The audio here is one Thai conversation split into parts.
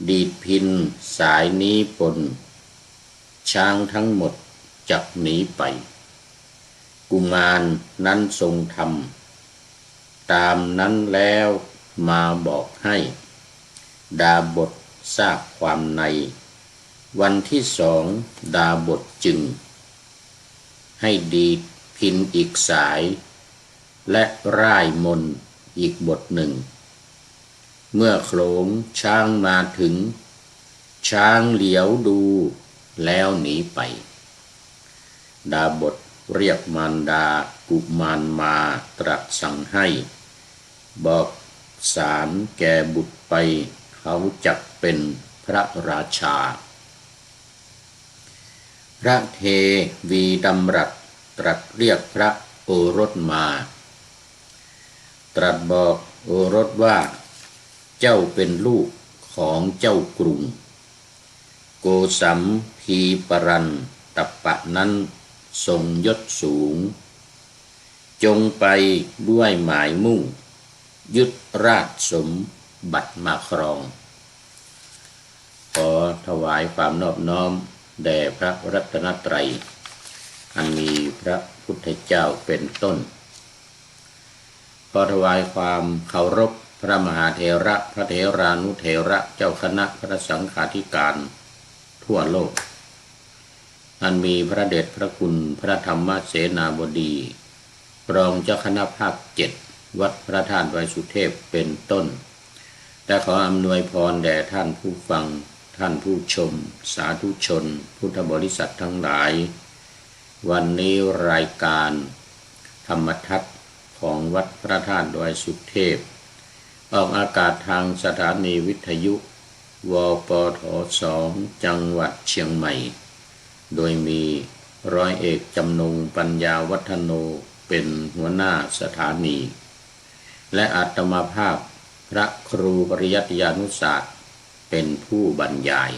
ดีดพินสายนี้ปนช้างทั้งหมดจักหนีไปกุมารนั้นทรงทำตามนั้นแล้วมาบอกให้ดาบททราบความในวันที่สองดาบทจึงให้ดีดพินอีกสายและร่ายมนต์อีกบทหนึ่งเมื่อโขลงช้างมาถึงช้างเหลียวดูแล้วหนีไปดาบทเรียกมารดากุมารมาตรัสสั่งให้บอกสารแก่บุตรไปเขาจักเป็นพระราชาพระเทวีดำรัสตรัสเรียกพระโอรสมาตรัสบอกโอรสว่าเจ้าเป็นลูกของเจ้ากรุงโกสัมพีปรันตัปปะนั้นทรงยศสูงจงไปด้วยหมายมุ่งยึดราชสมบัติมาครองขอถวายความนอบน้อมแด่พระรัตนตรัยอันมีพระพุทธเจ้าเป็นต้นขอถวายความเคารพพระมหาเถระพระเถรานุเถระเจ้าคณะพระสังฆาธิการทั่วโลกอันมีพระเดชพระคุณพระธรรมเสนาบดีรองเจ้าคณะภาค7วัดพระธาตุไวสุเทพเป็นต้นและขออำนวยพรแด่ท่านผู้ฟังท่านผู้ชมสาธุชนพุทธบริษัททั้งหลายวันนี้รายการธรรมทัศน์ของวัดพระธาตุไวสุเทพออกอากาศทางสถานีวิทยุวปท2จังหวัดเชียงใหม่โดยมีร้อยเอกจำนงปัญญาวัฒโนเป็นหัวหน้าสถานีและอาตมาภาพพระครูปริยัติยานุศาสตร์เป็นผู้บรรยาย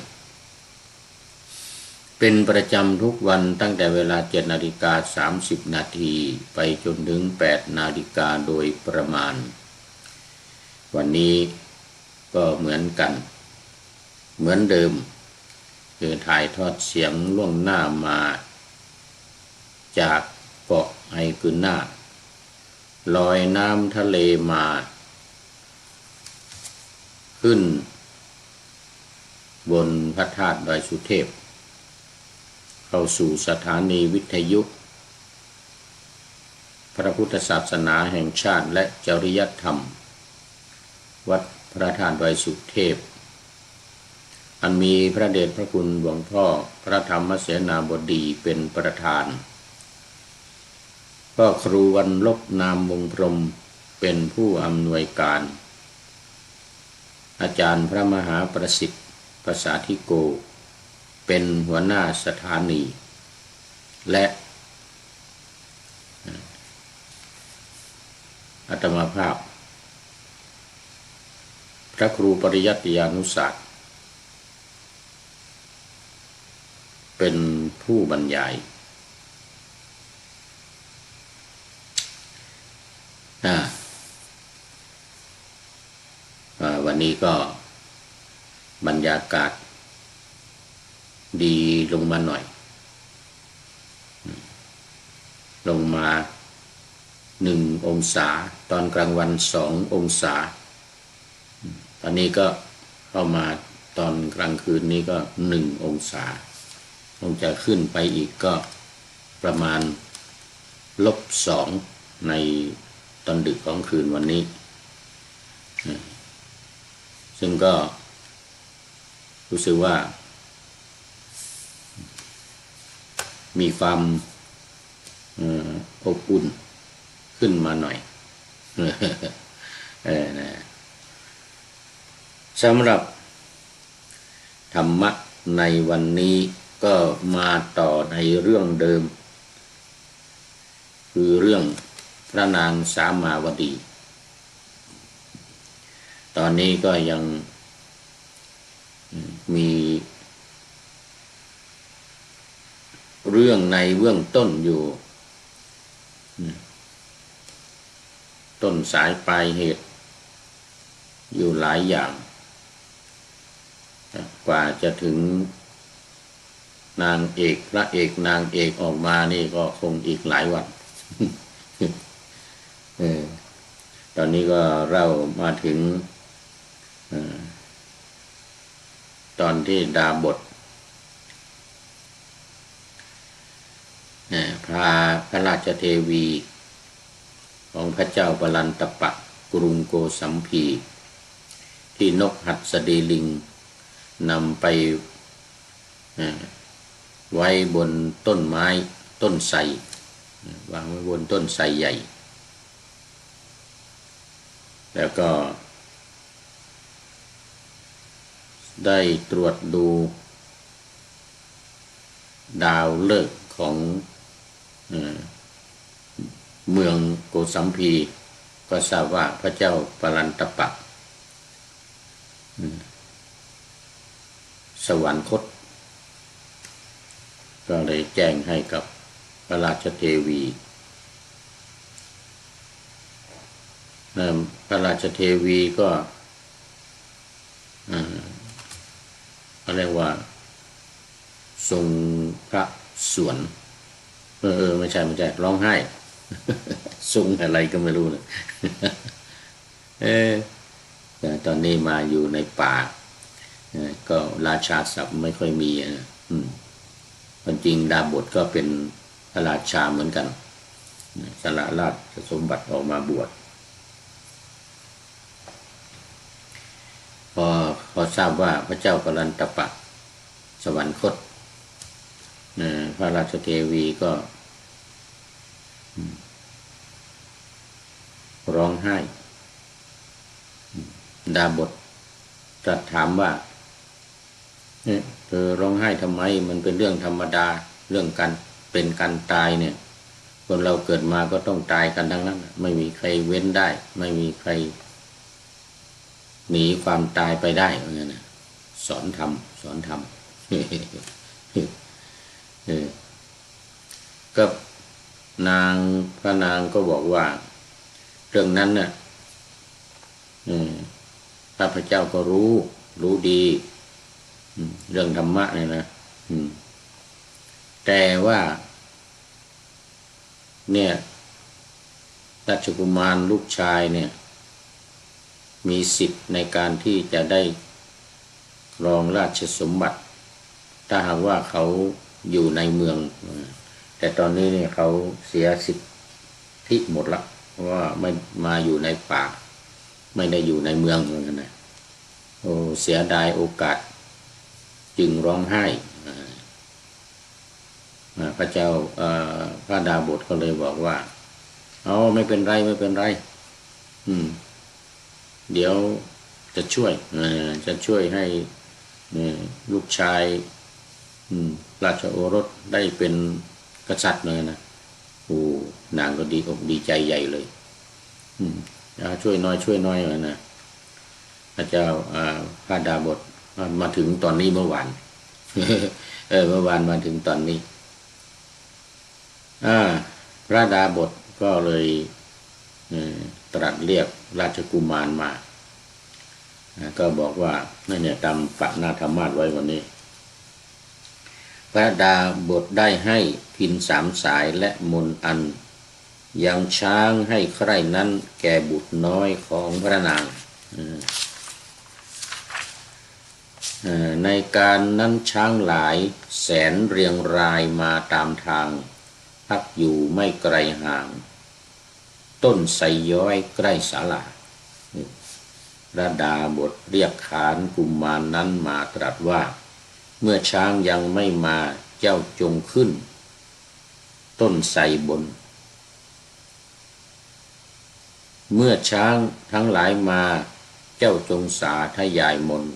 เป็นประจำทุกวันตั้งแต่เวลา 7:30 นาทีไปจนถึง 8 นาฬิกาโดยประมาณวันนี้ก็เหมือนกันเหมือนเดิมคือถ่ายทอดเสียงล่วงหน้ามาจากเกาะไฮกุน่าลอยน้ำทะเลมาขึ้นบนพระธาตุดอยสุเทพเข้าสู่สถานีวิทยุพระพุทธศาสนาแห่งชาติและจริยธรรมวัดพระธาตุดอยสุเทพอันมีพระเดชพระคุณหลวงพ่อพระธรรมเสนาบดีเป็นประธานก็ครูวันลบนามวงพรหมเป็นผู้อำนวยการอาจารย์พระมหาประสิทธิ์ภาษาธิโกเป็นหัวหน้าสถานีและอาตมาภาพพระครูปริยัติยานุศาสตร์เป็นผู้บรรยายวันนี้ก็บรรยากาศดีลงมาหน่อยลงมา1 องศาตอนกลางวัน2 องศาตอนนี้ก็เข้ามาตอนกลางคืนนี้ก็1 องศาคงจะขึ้นไปอีกก็ประมาณ-2ในตอนดึกของคืนวันนี้ซึ่งก็รู้สึกว่ามีความอบอุ่นขึ้นมาหน่อยสำหรับธรรมะในวันนี้ก็มาต่อในเรื่องเดิมคือเรื่องพระนางสามาวดี ตอนนี้ก็ยังมีเรื่องในเบื้องต้นอยู่ต้นสายปลายเหตุอยู่หลายอย่าง กว่าจะถึงนางเอกพระเอกนางเอกออกมานี่ก็คงอีกหลายวัน ตอนนี้ก็เรามาถึงตอนที่ดาบทพาพระราชเทวีของพระเจ้าปลันตปะกรุงโกสัมพีที่นกหัสดีลิงนำไปไว้บนต้นไม้ต้นไทรวางไว้บนต้นไทรใหญ่แล้วก็ได้ตรวจดูดาวฤกษ์ของเมืองโกสัมพีก็ทราบว่าพระเจ้าปลันตปะสวรรคตก็เลยแจ้งให้กับพระราชเทวีพระราชเทวีก็เรียกว่าทรงพระสวนไม่ใช่ร้องไห้ทรงอะไรก็ไม่รู้นะแต่ตอนนี้มาอยู่ในป่าก็ราชาศัพท์ไม่ค่อยมีความจริงดาบทก็เป็นพระราชาเหมือนกันสละราชสมบัติออกมาบวชพอทราบว่าพระเจ้าปลันตปะสวรรคตพระราชเทวีก็ร้องไห้ดาบทตรัสถามว่าเธอร้องไห้ทำไมมันเป็นเรื่องธรรมดาเรื่องการเป็นการตายเนี่ยคนเราเกิดมาก็ต้องตายกันทั้งนั้นไม่มีใครเว้นได้ไม่มีใครหนีความตายไปได้เหมือนกันนะสอนธรรมก็พระนางก็บอกว่าเรื่องนั้นน่ะข้าพเจ้าก็รู้ดีเรื่องธรรมะเนี่ยนะแต่ว่าเนี่ยราชกุมารลูกชายเนี่ยมีสิทธิ์ในการที่จะได้ครองราชสมบัติถ้าหากว่าเขาอยู่ในเมืองแต่ตอนนี้เนี่ยเขาเสียสิทธิหมดละเพราะว่าไม่มาอยู่ในป่าไม่ได้อยู่ในเมืองเหมือนกันนะโอ้เสียดายโอกาสจึงร้องไห้พระเจ้าพระดาบทก็เลยบอกว่าไม่เป็นไรเดี๋ยวจะช่วยให้ลูกชายราชโอรสได้เป็นกษัตริย์เลยนะนางก็ดีใจใหญ่เลยช่วยน้อยนะพระเจ้าพระดาบทมาถึงตอนนี้เมื่อวาน เมื่อวานมาถึงตอนนี้พระดาบทก็เลยตรัสเรียกราชกุมารมาก็บอกว่านั่นเนี่ยตามปะนาธรรมาสไว้วันนี้พระดาบทได้ให้พิน3 สายและมนอันยังช้างให้ใคร่นั้นแก่บุตรน้อยของพระนางในการนั้นช้างหลายแสนเรียงรายมาตามทางพักอยู่ไม่ไกลห่างต้นไทรย้อยใกล้ศาลาพระดาบทเรียกขานกุมารนั้นมาตรัสว่าเมื่อช้างยังไม่มาเจ้าจงขึ้นต้นไทรบนเมื่อช้างทั้งหลายมาเจ้าจงสาธยายมนต์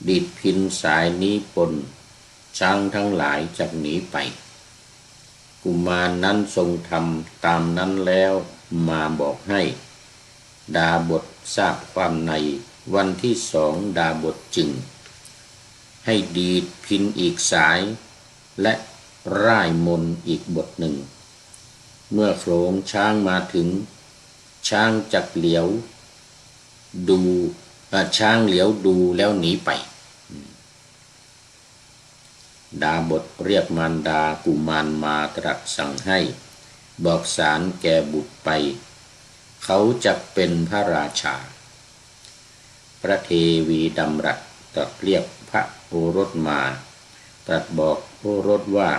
ดีดพินสายนี้ปนช้างทั้งหลายจักหนีไปกุมารนั้นทรงทำตามนั้นแล้วมาบอกให้ดาบททราบความในวันที่ 2ดาบทจึงให้ดีดพินอีกสายและร่ายมนต์อีกบทหนึ่งเมื่อโขลงช้างมาถึงช้างจักเหลียวดูช้างเหลียวดูแล้วหนีไป ดาบทเรียกมารดากุมารมาตรัสสั่งให้บอกสารแก่บุตรไปเขาจะเป็นพระราชาพระเทวีดำรัสตรัสเรียกพระโอรสมาตรัสบอกโอรสว่า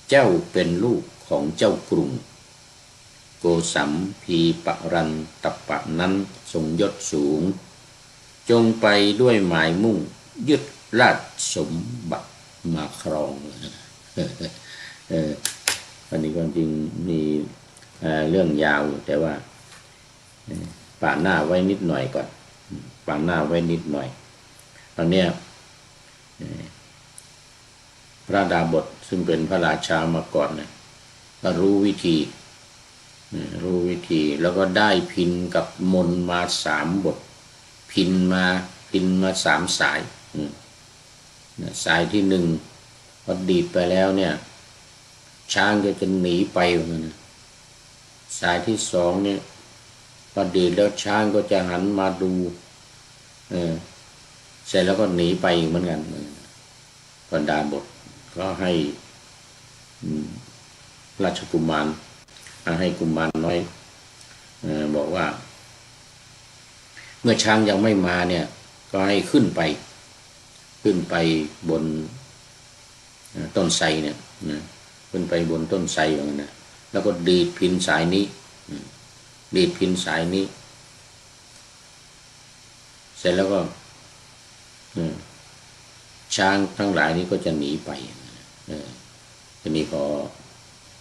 เจ้าเป็นลูกของเจ้ากรุงโกสัมพีปรันตปะนั้นทรงยศสูงจงไปด้วยหมายมุ่งยึดราชสมบัติมาครองอันนี้ความจริงมีเรื่องยาวแต่ว่าป่าหน้าไว้นิดหน่อยก่อนป่าหน้าไว้นิดหน่อยตอนนี้พระดาบทซึ่งเป็นพระราชามาก่อนนะก็รู้วิธีแล้วก็ได้พินกับมนมา3 บทพินมา3 สายสายที่1พอดีดไปแล้วเนี่ยช้างก็จะหนีไปนะสายที่2เนี่ยพอดีดแล้วช้างก็จะหันมาดูเสร็จแล้วก็หนีไปเหมือนกันพระดาบทก็ให้ราชกุมารให้กุมารน้อยบอกว่าเมื่อช้างยังไม่มาเนี่ยก็ให้ขึ้นไปบนต้นไทรเนี่ยขึ้นไปบนต้นไทรอย่างนั้นนะแล้วก็ดีดพิณสายนี้ดีดพิณสายนี้เสร็จแล้วก็ช้างทั้งหลายนี้ก็จะหนีไปทีนี้พอ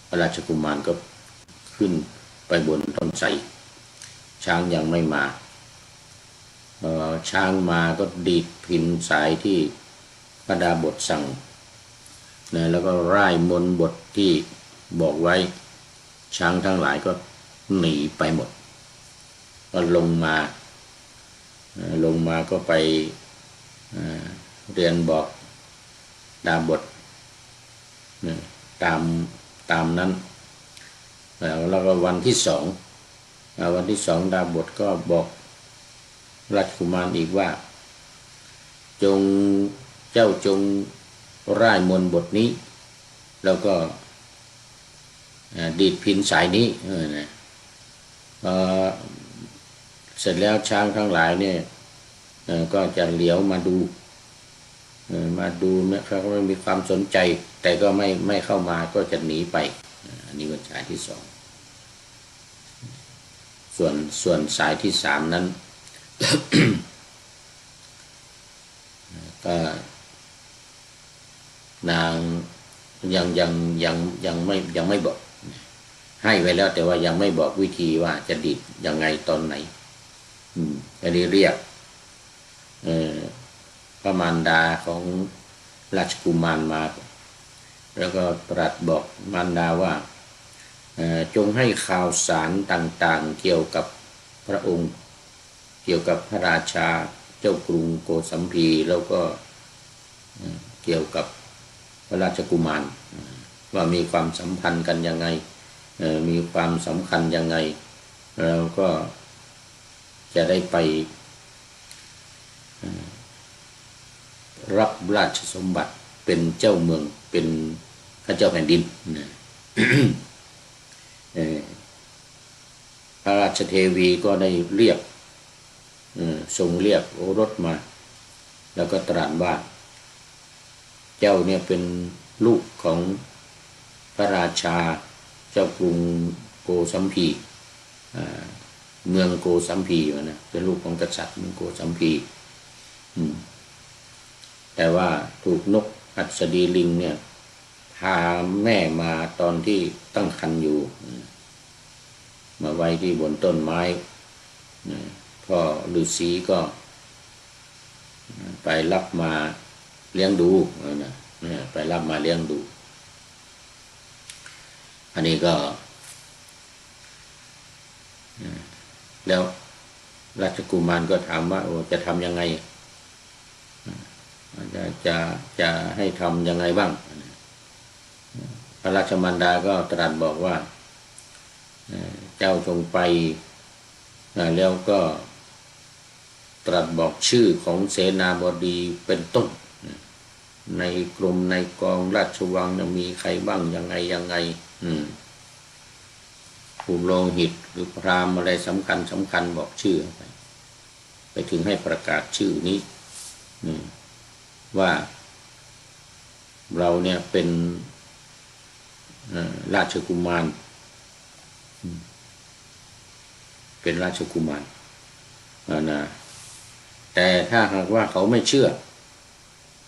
พระราชกุมารก็ขึ้นไปบนต้นไทรช้างยังไม่มาช้างมาก็ดีดพิณสายที่พระดาบทสั่งแล้วก็ร่ายมนต์บทที่บอกไว้ช้างทั้งหลายก็หนีไปหมดก็ลงมาก็ไปเรียนบอกดาบทตามนั้นแล้วก็วันที่2ดาบทก็บอกราชกุมารอีกว่าเจ้าจงร่ายมนต์บทนี้แล้วก็ดีดพิณสายนี้เสร็จแล้วช้างทั้งหลายเนี่ยก็จะเหลียวมาดูเขาก็ไม่มีความสนใจแต่ก็ไม่เข้ามาก็จะหนีไปอันนี้เป็นสายที่2ส่วนสายที่3นั้น ก็นางยังไม่บอกให้ไว้แล้วแต่ว่ายังไม่บอกวิธีว่าจะดีดยังไงตอนไหนอันนี้เรียกพระมารดาของราชกุมารมาแล้วก็ตรัสบอกมารดาว่าจงให้ข่าวสารต่างๆเกี่ยวกับพระองค์เกี่ยวกับพระราชาเจ้ากรุงโกสัมพีแล้วก็เกี่ยวกับพระราชกุมารว่ามีความสัมพันธ์กันยังไงมีความสำคัญยังไงแล้วก็จะได้ไปรับราชสมบัติเป็นเจ้าเมืองเป็นพระเจ้าแผ่นดิน พระราชเทวีก็ได้เรียกทรงเรียกโอรสมาแล้วก็ตรัสว่าเจ้าเนี่ยเป็นลูกของพระราชาเจ้ากรุงโกสัมพีเมืองโกสัมพีนะเป็นลูกของกษัตริย์เมืองโกสัมพีแต่ว่าถูกนกหัสดีลิงเนี่ยพาแม่มาตอนที่ตั้งครรภ์อยู่มาไว้ที่บนต้นไม้พ่อฤาษีก็ไปรับมาเลี้ยงดูไปรับมาเลี้ยงดูอันนี้ก็แล้วราชกุมารก็ถามว่าจะทำยังไงจะให้ทำยังไงบ้างพระราชมารดาก็ตรัสบอกว่าเจ้าจงไปแล้วก็ตรัสบอกชื่อของเสนาบดีเป็นต้น ในกรมในกองราชวังมีใครบ้างยังไงผู้โลหิตหรือพราหมณ์อะไรสำคัญบอกชื่อไปถึงให้ประกาศชื่อนี้ว่าเราเนี่ยเป็นราชกุมารเป็นราชกุมารนะแต่ถ้าหากว่าเขาไม่เชื่อ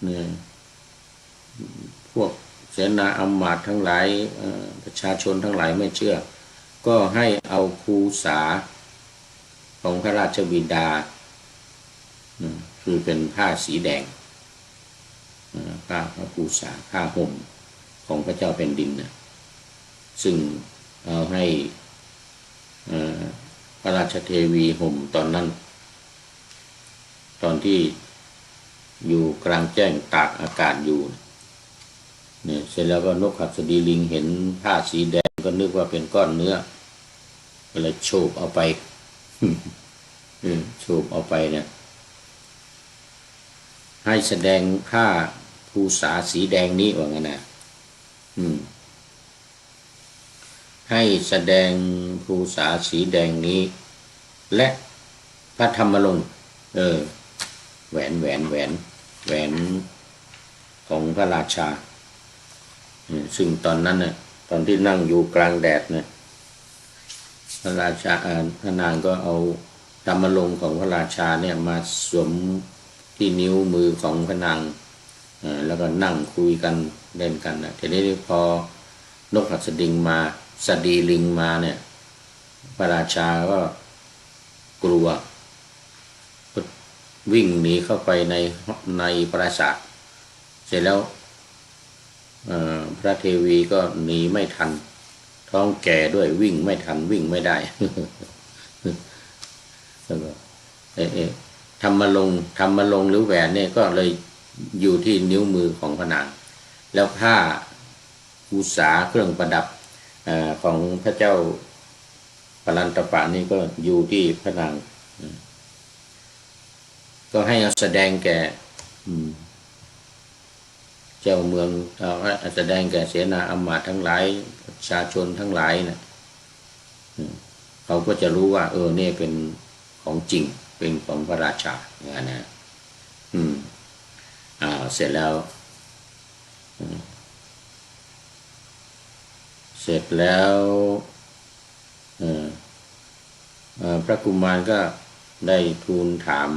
เนี่ยพวกเสนาอำมาตย์ทั้งหลายประชาชนทั้งหลายไม่เชื่อก็ให้เอาภูษาของพระราชบิดาคือเป็นผ้าสีแดงผ้าภูษาผ้าห่มของพระเจ้าแผ่นดินนะซึ่งเอาให้พระราชเทวีห่มตอนนั้นตอนที่อยู่กลางแจ้งตากอากาศอยู่เนี่ยเสร็จแล้วก็นกหัสดีลิงเห็นผ้าสีแดงก็นึกว่าเป็นก้อนเนื้อก็เลยโฉบเอาไปโฉบเอาไปเนี่ยให้แสดงผ้าภูษาสีแดงนี้ว่างั้นนะให้แสดงภูษาสีแดงนี้และพระธรรมรงค์แหวนของพระราชาซึ่งตอนนั้นเนี่ยตอนที่นั่งอยู่กลางแดดเนี่ยพระราชาพระนางก็เอาธรรมรงค์ของพระราชาเนี่ยมาสวมที่นิ้วมือของพระนางแล้วก็นั่งคุยกันเล่นกันนะทีนี้พอนกหัสดิงมาสดีลิงมาเนี่ยพระราชาก็กลัววิ่งหนีเข้าไปในปราสาทเสร็จแล้วพระเทวีก็หนีไม่ทันท้องแก่ด้วยวิ่งไม่ทันวิ่งไม่ได้แล้วก็ธรรมลงค์หรือแหวนเนี่ยก็เลยอยู่ที่นิ้วมือของพระนางแล้วผ้าภูษาเครื่องประดับของพระเจ้าปรันตปะนี่ก็อยู่ที่พระนางก็ให้แสดงแก่เจ้าเมืองแสดงแก่เสนาอำมาตย์ทั้งหลายประชาชนทั้งหลายนะเขาก็จะรู้ว่านี่เป็นของจริงเป็นของพระราชาอย่างนั้นนะเสร็จแล้วพระกุมารก็ได้ทูลถาม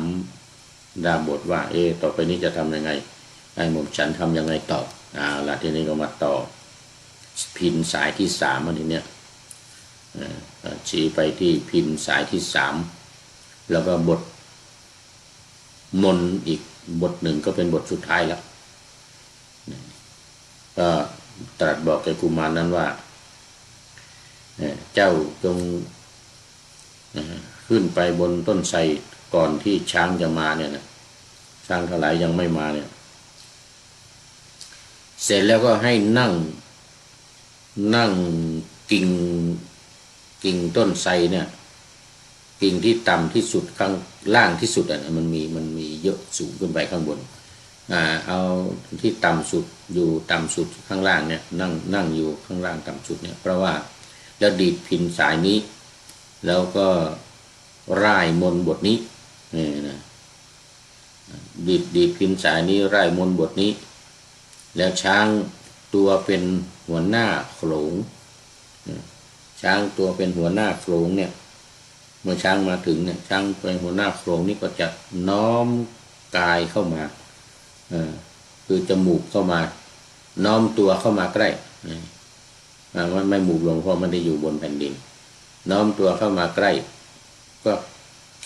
ดาบทว่าต่อไปนี้จะทำยังไงไอ้หม่อมฉันทำยังไงต่อละทีนี้ก็มาต่อพินสายที่3ทีเนี้ยชี้ไปที่พินสายที่3แล้วก็บทมนอีกบทหนึ่งก็เป็นบทสุดท้ายแล้วก็ตรัสบอกแก่กุมารนั้นว่าเจ้าจงขึ้นไปบนต้นไทรก่อนที่ช้างจะมาเนี่ยนะช้างทั้งหลายยังไม่มาเนี่ยเสร็จแล้วก็ให้นั่งกิ่งต้นไทรเนี่ยกิ่งที่ต่ำที่สุดข้างล่างที่สุดมันมีเยอะสูงขึ้นไปข้างบนเอาที่ต่ำสุดอยู่ต่ำสุดข้างล่างเนี่ยนั่งอยู่ข้างล่างต่ำสุดเนี่ยเพราะว่าแล้วดีดพินสายนี้แล้วก็ร่ายมนต์บทนี้นะดีดพินสายนี้ร่ายมนต์บทนี้แล้วช้างตัวเป็นหัวหน้าโขลงช้างตัวเป็นหัวหน้าโขลงเนี่ยเมื่อช้างมาถึงเนี่ยช้างเป็นหัวหน้าโขลงนี่ก็จะน้อมกายเข้ามาคือจมูกเข้ามาน้อมตัวเข้ามาใกล้ไม่หมู่ลงเพราะมันได้อยู่บนแผ่นดินน้อมตัวเข้ามาใกล้ก็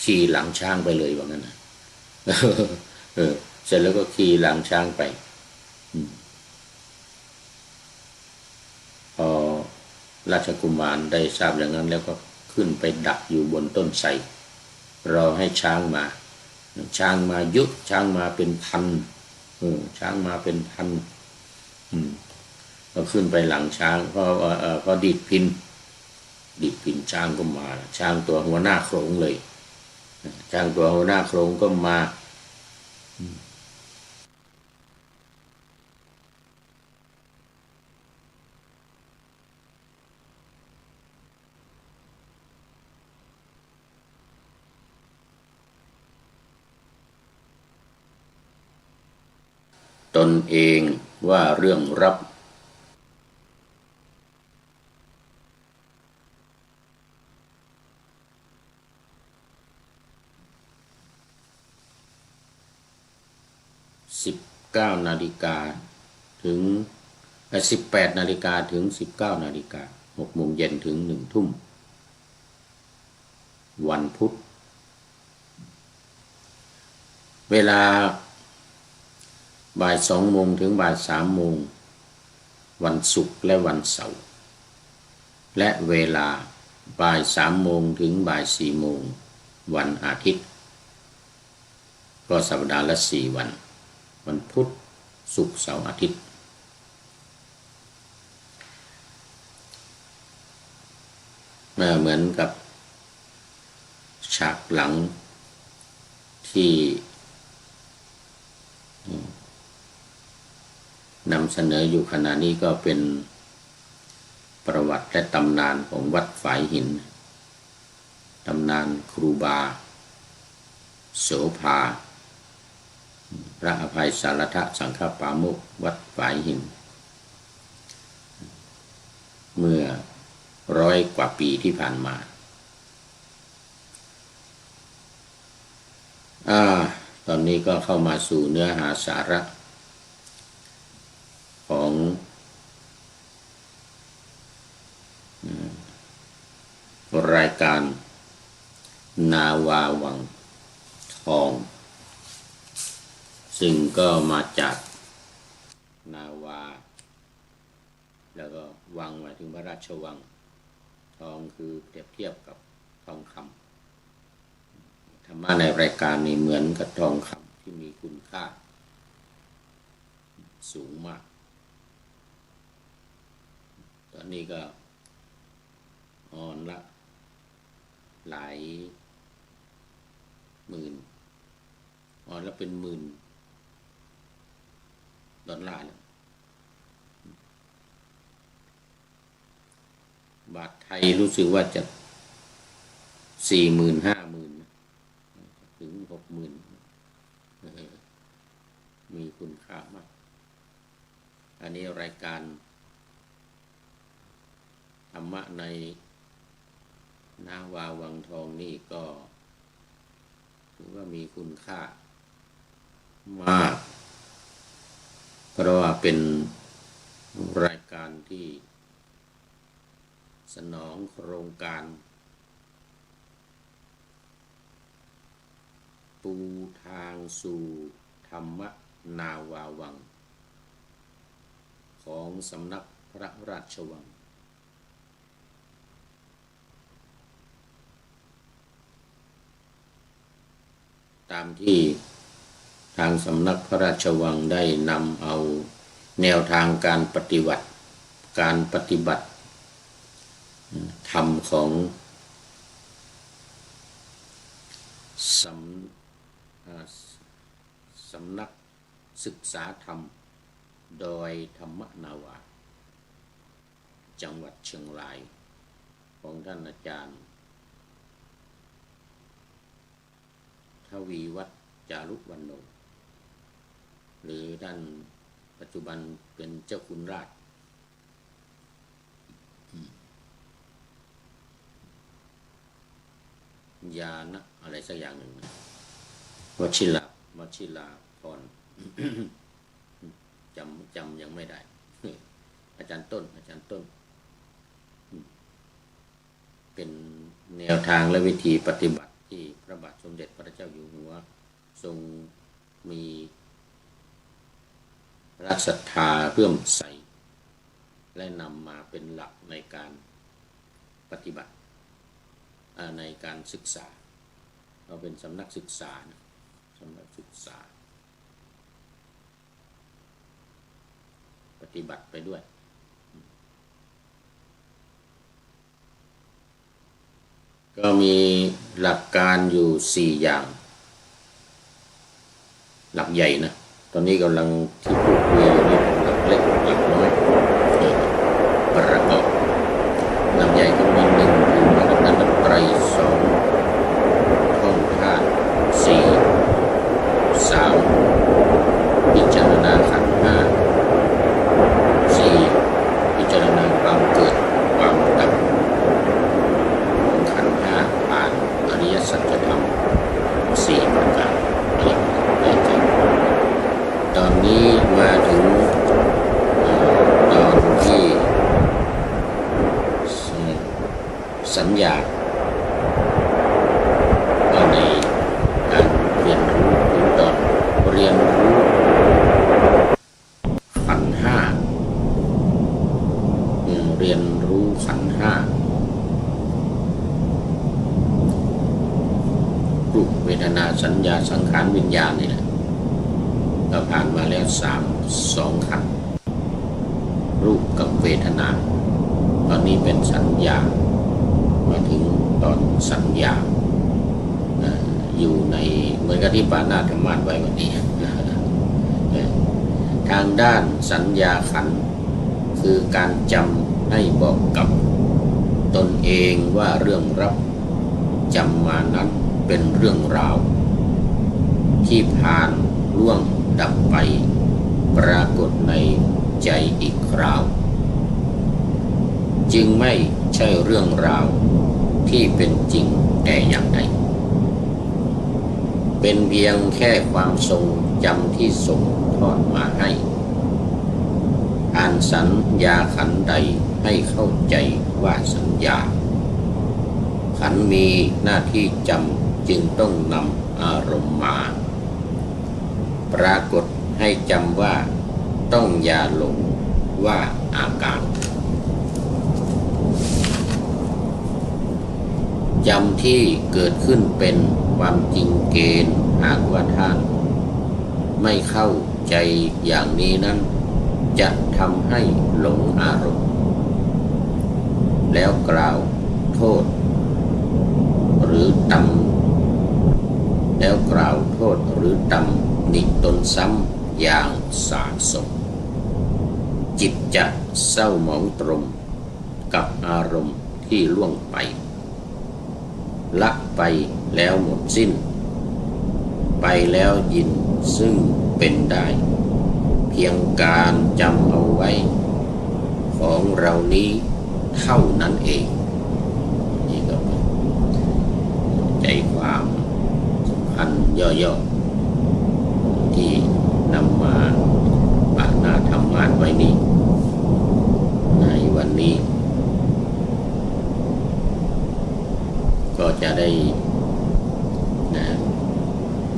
ขี่หลังช้างไปเลยว่างั้นนะเสร็จแล้วก็ขี่หลังช้างไปพอราชกุมารได้ทราบอย่างนั้นแล้วก็ขึ้นไปดักอยู่บนต้นไทรรอให้ช้างมายุดช้างมาเป็นพันช้างมาเป็นพันก็ขึ้นไปหลังช้างพอดีดพินช้างก็มาช้างตัวหัวหน้าโขลงเลยช้างตัวหัวหน้าโขลงก็มา ตนเองว่าเรื่องรับ19 นาฬิกาถึง18 นาฬิกาถึง19 นาฬิกา6 โมงเย็นถึง1 ทุ่มวันพุธเวลาบ่าย2 โมงถึงบ่าย3 โมงวันศุกร์และวันเสาร์และเวลาบ่าย3 โมงถึงบ่าย4 โมงวันอาทิตย์ก็สัปดาห์ละ4 วันวันพุธศุกร์เสาร์อาทิตย์เหมือนกับฉากหลังที่นำเสนออยู่ขณะนี้ก็เป็นประวัติและตำนานของวัดฝายหินตำนานครูบาโสภาพระอภัยสารทะสังฆปาโมกข์วัดฝายหินเมื่อ100 กว่าปีที่ผ่านมาตอนนี้ก็เข้ามาสู่เนื้อหาสาระของรายการนาวาวังทองซึ่งก็มาจากนาวาแล้วก็วังหมายถึงพระราชวังทองคือเปรียบเทียบกับทองคำธรรมะในรายการนี้เหมือนกับทองคำที่มีคุณค่าสูงมากตอนนี้ก็ออนละหลายหมื่นออนละเป็น10,000 ดอลลาร์แล้วบาทไทยรู้สึกว่าจะ40,000 50,000ถึง60,000มีคุณค่ามากอันนี้รายการธรรมะในนาวาวังทองนี่ก็ถือว่ามีคุณค่ามากเพราะว่าเป็นรายการที่สนองโครงการปูทางสู่ธรรมนาวาวังของสำนักพระราชวังตามที่ทางสำนักพระราชวังได้นำเอาแนวทางการปฏิบัติธรรมของสำนักศึกษาธรรมโดยธรรมนาวาจังหวัดเชียงรายของท่านอาจารย์ทวีวัฒน์จารุวรรณโนหรือท่านปัจจุบันเป็นเจ้าคุณราชยานะอะไรสักอย่างหนึ่งนะวชิราพร จำยังไม่ได้ อาจารย์ต้นเป็นแนวทางและวิธีปฏิบัติที่พระบาทสมเด็จพระเจ้าอยู่หัวทรงมีพระศรัทธาเลื่อมใสและนำมาเป็นหลักในการปฏิบัติในการศึกษาเราเป็นสำนักศึกษาปฏิบัติไปด้วยก็มีหลักการอยู่4 อย่างหลักใหญ่นะตอนนี้กำลังที่พูดคุยอยู่นี่หลักเล็กหลักน้อยประกอบหลักใหญ่ก็มี1คือหลักการไตร2ท่องธาตุ4 3พิจารณาขันธ์ อนนี้มาถึงตอนที่สัญญาก็ในการเรียนรู้หรือตอนเรียนรู้ขันธ์ห้าเรียนรู้ขันธ์ห้ารูปเวทนาสัญญาสังขารวิญญาณนี่แหละเราผ่านมาแล้ว2 ขันธ์รูปกับเวทนาตอนนี้เป็นสัญญามาถึงตอนสัญญาอยู่ในเหมือนกับที่ปานาธรรมาสไว้วันนี้ทางด้านสัญญาขันธ์คือการจำให้บอกกับตนเองว่าเรื่องรับจำมานั้นเป็นเรื่องราวที่ผ่านล่วงดับไปปรากฏในใจอีกคราวจึงไม่ใช่เรื่องราวที่เป็นจริงแต่อย่างใดเป็นเพียงแค่ความทรงจำที่ส่งทอดมาให้อ่านสัญญาขันธ์ใดให้เข้าใจว่าสัญญาขันธ์มีหน้าที่จำจึงต้องนำอารมณ์มาปรากฏให้จำว่าต้องอย่าหลงว่าอาการจำที่เกิดขึ้นเป็นความจริงเกณฑ์หากว่าท่านไม่เข้าใจอย่างนี้นั้นจะทำให้หลงอารมณ์แล้วกล่าวโทษหรือตำหนิตนซ้ำอย่างสาสมจิตจะเศร้าหมองตรมกับอารมณ์ที่ล่วงไปละไปแล้วหมดสิ้นไปแล้วยินซึ่งเป็นได้เพียงการจำเอาไว้ของเรานี้เท่านั้นเองนี่ก็เป็นใจความสำคัญย่อๆที่นำมาปานาธรรมาสไว้นี้ในวันนี้ก็จะได้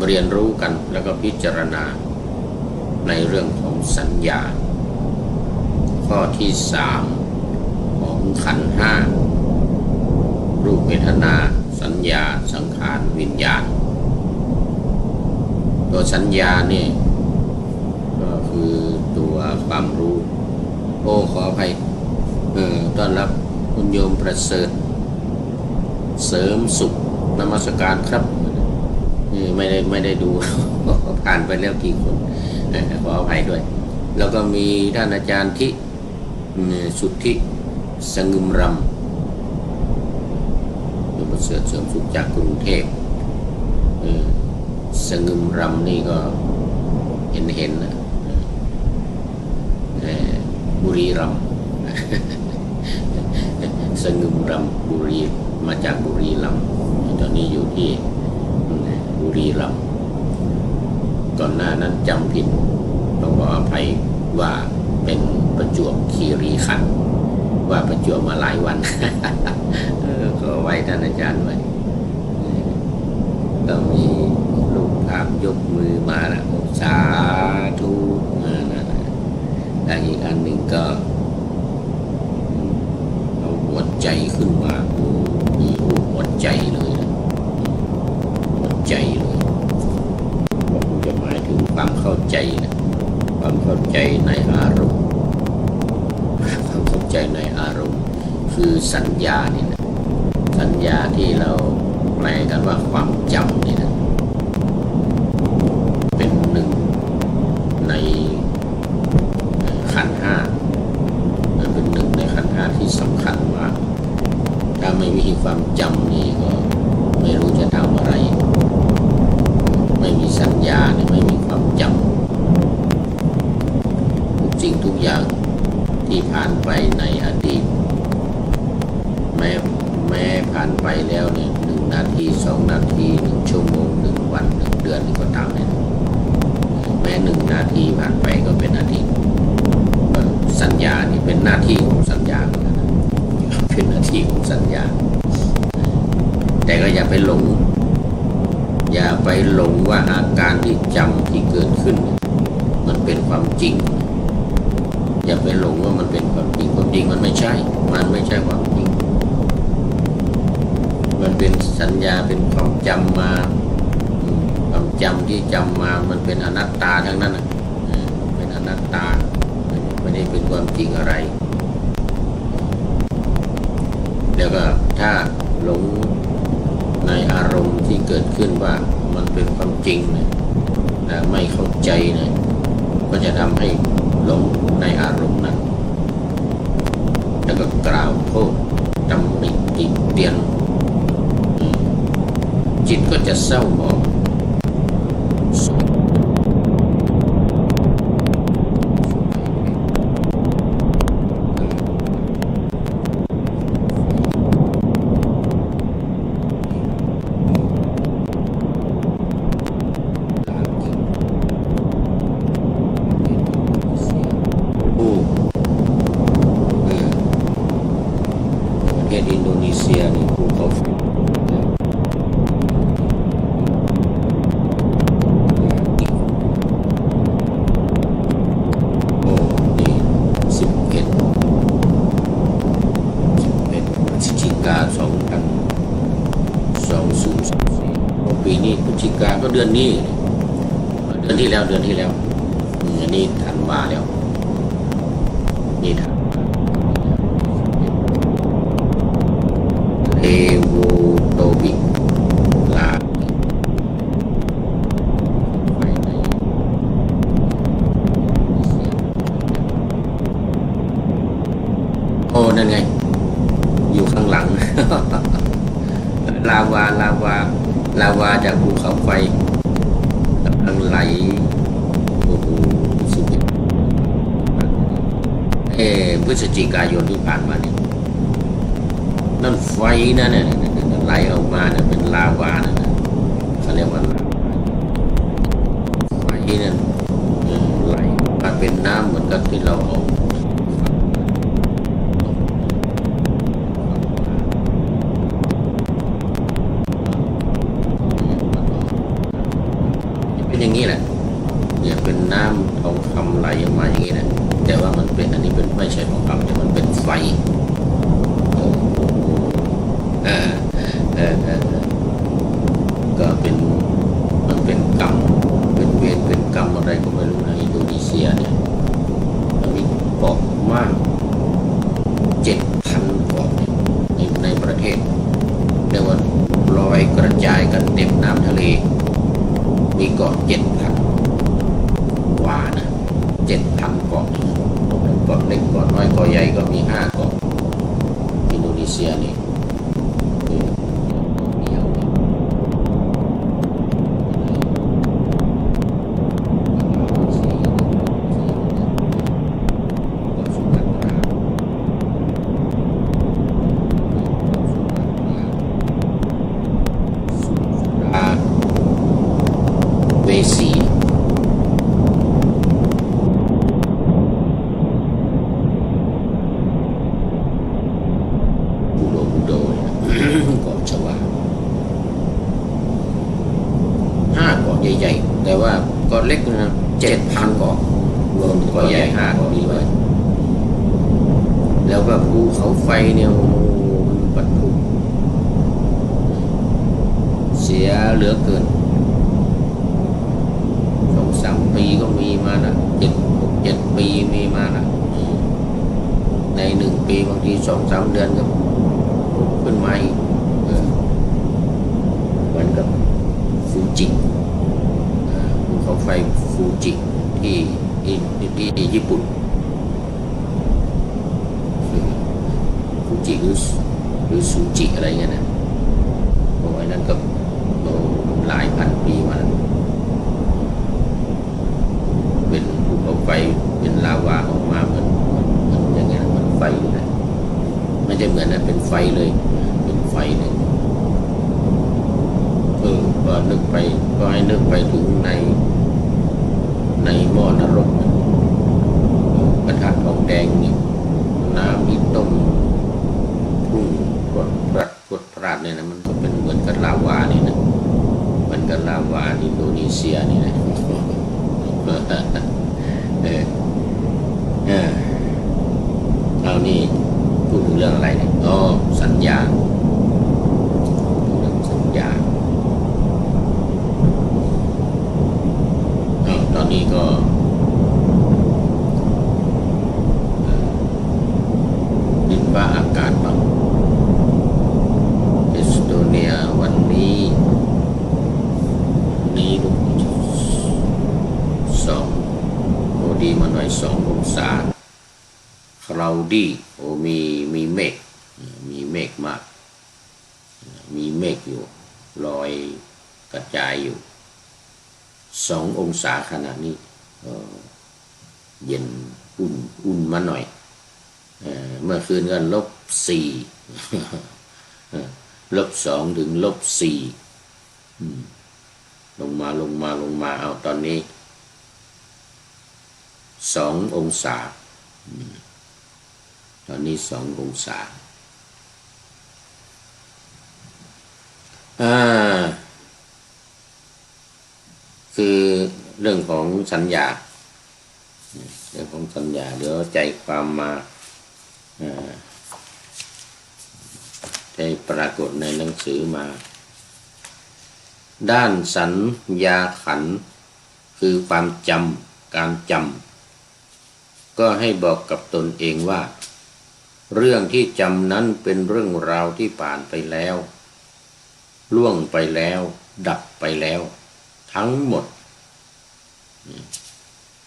เรียนรู้กันแล้วก็พิจารณาในเรื่องของสัญญาข้อที่3ของขันธ์5รูปเวทนาสัญญาสังขารวิญญาณตัวสัญญาเนี่ยก็คือตัวความรู้ขออภัยต้อนรับคุณโยมประเสริฐเสริมสุขนมัสการครับไม่ได้ดู ผ่านไปแล้วกี่คนขออภัยด้วยแล้วก็มีท่านอาจารย์ที่สุทธิสงึมรำโยมประเสริฐเสริมสุขจากกรุงเทพสงึมรำนี่ก็เห็นนะบุรีรัมย์สงึมรำบุรีมาจากบุรีรัมย์ตอนนี้อยู่ที่บุรีรัมย์ก่อนหน้านั้นจำผิดต้องขออภัยว่าเป็นประจวบคีรีขันธ์ว่าประจวบมาหลายวัน ก็ไว้ท่านอาจารย์ไว้ก็มีรูปภาพยกมือมาแล้วสาธุและอีกอันหนึ่งก็เอาหัวใจขึ้นมามีรูปหัวใจเลยหัวใจเลยก็คงจะหมายถึงความเข้าใจนะความเข้าใจในอารมณ์ความเข้าใจในอารมณ์คือสัญญานี่นะสัญญาที่เราแปลกันว่าความจำนี่นะเป็นหนึ่งในขันธ์ห้าเป็นหนึ่งในขันธ์ห้าที่สำคัญมากถ้าไม่มีความจำนี่ก็ไม่รู้จะทำอะไรไม่มีสัญญาเนี่ยไม่มีความจำทุกสิ่งทุกอย่างที่ผ่านไปในอดีตแม้ผ่านไปแล้วเนี่ย1 นาที 2 นาที1 ชั่วโมง1 วัน1 เดือนนี่ก็ตามเนี่ยแม้ 1 นาทีผ่านไปก็เป็นอาทิตย์สัญญานี่เป็นหน้าที่ของสัญญาเป็นหน้าที่ของสัญญาแต่ก็อย่าไปหลงว่าอาการที่จำที่เกิดขึ้นมันเป็นความจริงอย่าไปหลงว่ามันเป็นความจริงมันไม่ใช่ความจริงมันเป็นสัญญาเป็นความจำมาความจำที่จำมามันเป็นอนัตตาทั้งนั้นเป็นอนัตตาไม่ได้เป็นความจริงอะไรแล้วก็ถ้าหลงในอารมณ์ที่เกิดขึ้นว่ามันเป็นความจริงนะไม่เข้าใจนะก็จะทำให้หลงในอารมณ์นั้นแล้วก็กล่าวโทษตำหนิติเตียนจิตก็จะเศร้าหมองประเทศอินโดนีเซียนี่ภูเขาไฟปีนี้พฤศจิกาก็เดือนนี้เดือนที่แล้วอันนี้ธันวาแล้วนี่ธันวาเลโวโตบิกลาไปในโอ้นั่นไงอยู่ข้างหลัง ลาวาจากภูเขาไฟกำลังไหลโอ้โหสุดพฤศจิกายนที่ผ่านมาเนี่ยนั่นไฟนั่นไหลออกมาเนี่ยเป็นลาวานั่นเขาเรียกว่าไฟนั่นไหลมาเป็นน้ำเหมือนกับที่เราเอาอย่างนี้แหละเนี่ยเป็นน้ำทองคำไหลออกมาอย่างนี้นะแต่ว่ามันเป็นอันนี้เป็นไม่ใช่ทองคำแต่มันเป็นไฟก็เป็นมันเป็นกรรมเป็นเวรเป็นกรรมอะไรก็ไม่รู้นะอินโดนีเซียเนี่ยมันมีเกาะมาก7,000 เกาะในประเทศเรียกว่าลอยกระจายกันเต็มน้ำทะเลมีเกาะ7,000 กว่านะ7,000 เกาะเกาะเล็กเกาะน้อยเกาะใหญ่ก็มี5 เกาะอินโดนีเซียนี่เวสีบูโดเกาะชวา5 เกาะใหญ่ๆแต่ว่าเกาะเล็กนะ7,000 เกาะรวมเกาะใหญ่5 เกาะนี้ไว้แล้วก็ภูเขาไฟเนี่ยมันปัดทุเสียเหลือเกิน2-3 ปีก็มีมานะ7 ปีมีมานะใน1 ปีบางที2-3 เดือนก็ขึ้นมาอีกเหมือนกับฟูจิภูเขาไฟฟูจิที่ญี่ปุ่นฟูจิหรือซูจิอะไรเงี้ยนะโอ้ยนั่นก็หลายพันปีมาแล้วเป็นภูเขาไฟเป็นลาวาออกมาเหมือนอย่างเงี้ยมันไฟนะไม่ใช่เหมือนนะเป็นไฟเลยเป็นไฟเลยก็นึกไปก็ให้นึกไปถึงใน ดีมาหน่อย2 องศาคลาวดี้โอ้มีเมฆมีเมฆมากมีเมฆอยู่ลอยกระจายอยู่2 องศาขนาดนี้เย็นอุ่นมาหน่อยเมื่อคืนก็-4 -2 ถึง-4ลงมาเอาตอนนี้2 องศาตอนนี้2 องศาคือเรื่องของสัญญาเดี๋ยวใจความมาได้ปรากฏในหนังสือมาด้านสัญญาขันธ์คือความจำการจำก็ให้บอกกับตนเองว่าเรื่องที่จำนั้นเป็นเรื่องราวที่ผ่านไปแล้วล่วงไปแล้วดับไปแล้วทั้งหมด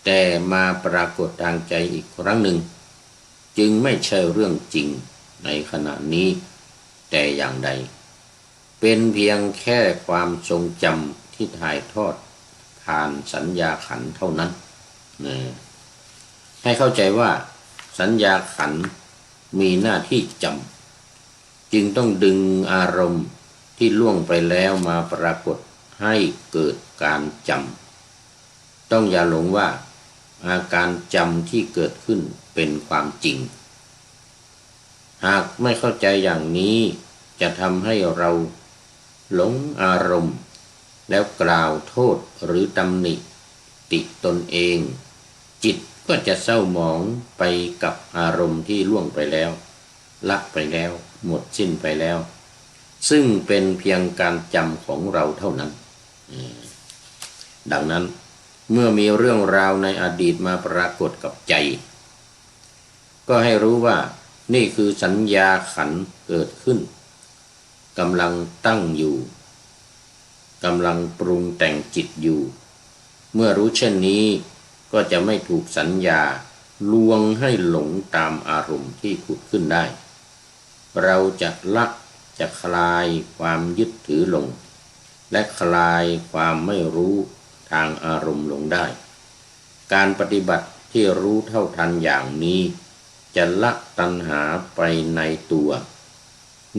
แต่มาปรากฏทางใจอีกครั้งหนึ่งจึงไม่ใช่เรื่องจริงในขณะนี้แต่อย่างใดเป็นเพียงแค่ความทรงจำที่ถ่ายทอดผ่านสัญญาขันธ์เท่านั้นให้เข้าใจว่าสัญญาขันธ์มีหน้าที่จำจึงต้องดึงอารมณ์ที่ล่วงไปแล้วมาปรากฏให้เกิดการจำต้องอย่าหลงว่าอาการจำที่เกิดขึ้นเป็นความจริงหากไม่เข้าใจอย่างนี้จะทำให้เราหลงอารมณ์แล้วกล่าวโทษหรือตำหนิติตนเองจิตก็จะเศร้าหมองไปกับอารมณ์ที่ล่วงไปแล้วละไปแล้วหมดสิ้นไปแล้วซึ่งเป็นเพียงการจำของเราเท่านั้นดังนั้นเมื่อมีเรื่องราวในอดีตมาปรากฏกับใจก็ให้รู้ว่านี่คือสัญญาขันธ์เกิดขึ้นกำลังตั้งอยู่กำลังปรุงแต่งจิตอยู่เมื่อรู้เช่นนี้ก็จะไม่ถูกสัญญาลวงให้หลงตามอารมณ์ที่ผุดขึ้นได้เราจะละจะคลายความยึดถือลงและคลายความไม่รู้ทางอารมณ์ลงได้การปฏิบัติที่รู้เท่าทันอย่างนี้จะละตัณหาไปในตัว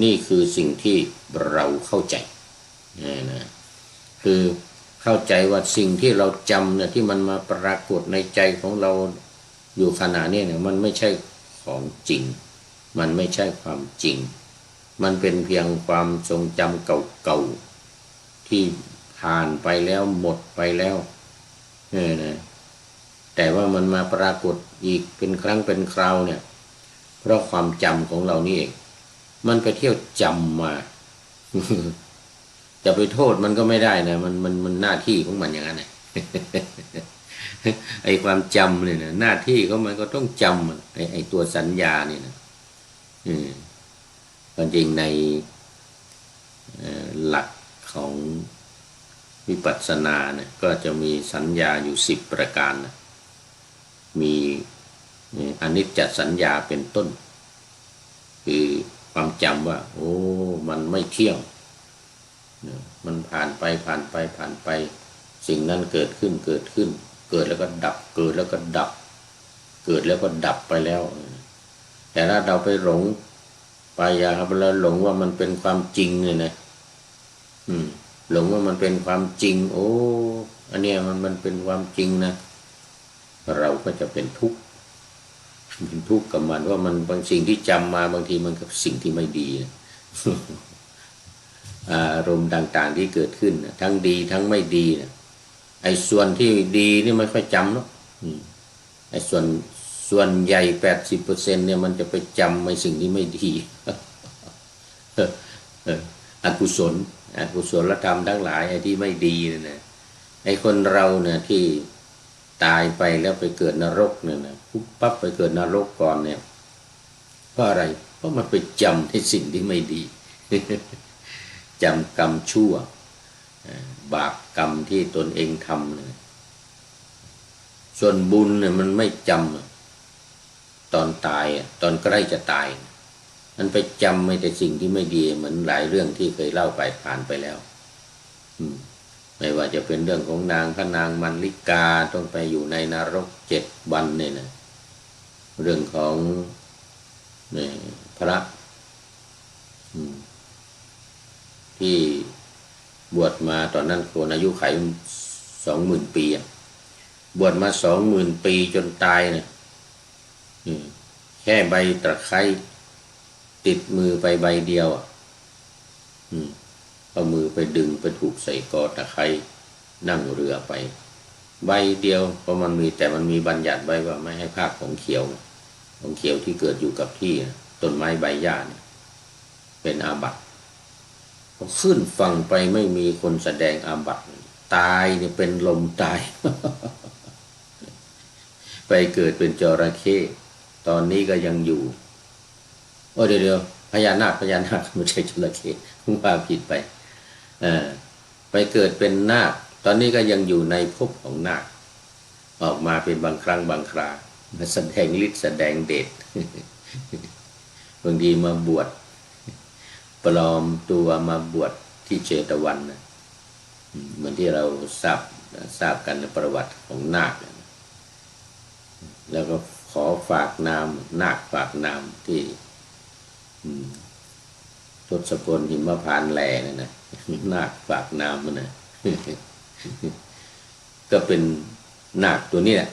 นี่คือสิ่งที่เราเข้าใจนะคือเข้าใจว่าสิ่งที่เราจำเนี่ยที่มันมาปรากฏในใจของเราอยู่ขณะนี้เนี่ยมันไม่ใช่ของจริงมันไม่ใช่ความจริงมันเป็นเพียงความทรงจำเก่าๆที่ผ่านไปแล้วหมดไปแล้วนะแต่ว่ามันมาปรากฏอีกเป็นครั้งเป็นคราวเนี่ยเพราะความจำของเรานี่เองมันไปเที่ยวจำมาจะไปโทษมันก็ไม่ได้นะมันหน้าที่ของมันอย่างนั้นนะไอ้ความจำเนี่ยนะหน้าที่ของมันก็ต้องจำไอ้ตัวสัญญานี่นะความจริงในหลักของวิปัสสนาเนี่ยก็จะมีสัญญาอยู่10 ประการนะมีอนิจจสัญญาเป็นต้นคือความจำว่าโอ้มันไม่เที่ยงมันผ่านไปสิ่งนั้นเกิดขึ้นเกิดแล้วก็ดับเกิดแล้วก็ดับเกิดแล้วก็ดับไปแล้วแต่ถ้าเราไปหลงไปครับแล้วหลงว่ามันเป็นความจริงเลยนะหลงว่ามันเป็นความจริงโอ้อันเนี้ยมันเป็นความจริงนะเราก็จะเป็นทุกข์กับมันว่ามันบางสิ่งที่จำมาบางทีมันกับสิ่งที่ไม่ดีอารมณ์ต่างๆที่เกิดขึ้นทั้งดีทั้งไม่ดีไอ้ส่วนที่ดีนี่ไม่ค่อยจำเนาะไอ้ส่วนใหญ่80%เนี่ยมันจะไปจำไอ้สิ่งที่ไม่ดีอกุศลธรรมทั้งหลายไอ้ที่ไม่ดีนะไอ้คนเราเนี่ยที่ตายไปแล้วไปเกิดนรกเนี่ยนะปุ๊บปั๊บไปเกิดนรกก่อนเนี่ยเพราะอะไรเพราะมันไปจำในสิ่งที่ไม่ดีจำกรรมชั่วบาปกรรมที่ตนเองทำ ส่วนบุญเนี่ยมันไม่จำตอนตายตอนใกล้จะตายมันไปจำไม่แต่สิ่งที่ไม่ดีเหมือนหลายเรื่องที่เคยเล่าไปผ่านไปแล้วไม่ว่าจะเป็นเรื่องของนางพระนางมัลลิกาต้องไปอยู่ในนรก7 วันเนี่ยนะเรื่องของพระที่บวชมาตอนนั้นคนอายุไข20,000 ปีบวชมา20,000 ปีจนตายเนี่ยแค่ใบตะไคร้ติดมือไปใบเดียวเอามือไปดึงไปถูกใส่กอตะไคร้นั่งเรือไปใบเดียวเพราะมันมีบัญญัติไว้ว่าไม่ให้ภาคของเขียวที่เกิดอยู่กับที่ต้นไม้ใบหญ้าเนี่ยเป็นอาบัติพอขึ้นฝั่งไปไม่มีคนแสดงอาบัติตายเนี่ยเป็นลมตาย ไปเกิดเป็นจระเข้ตอนนี้ก็ยังอยู่เดี๋ยวพญานาคไม่ใช่จระเข้ผมว่าผิดไปไปเกิดเป็นนาคตอนนี้ก็ยังอยู่ในภพของนาคออกมาเป็นบางครั้งบางครามาแสดงฤทธิ์แสดงเดช บางทีมาบวชปลอมตัวมาบวชที่เชตวันนะเหมือนที่เราทราบกันในประวัติของนาคแล้วก็ขอฝากนามนาคฝากนามที่ทศพลหิมพานต์แลนะนาคฝากนามมันนะก็เป็นนาคตัวนี้แหละ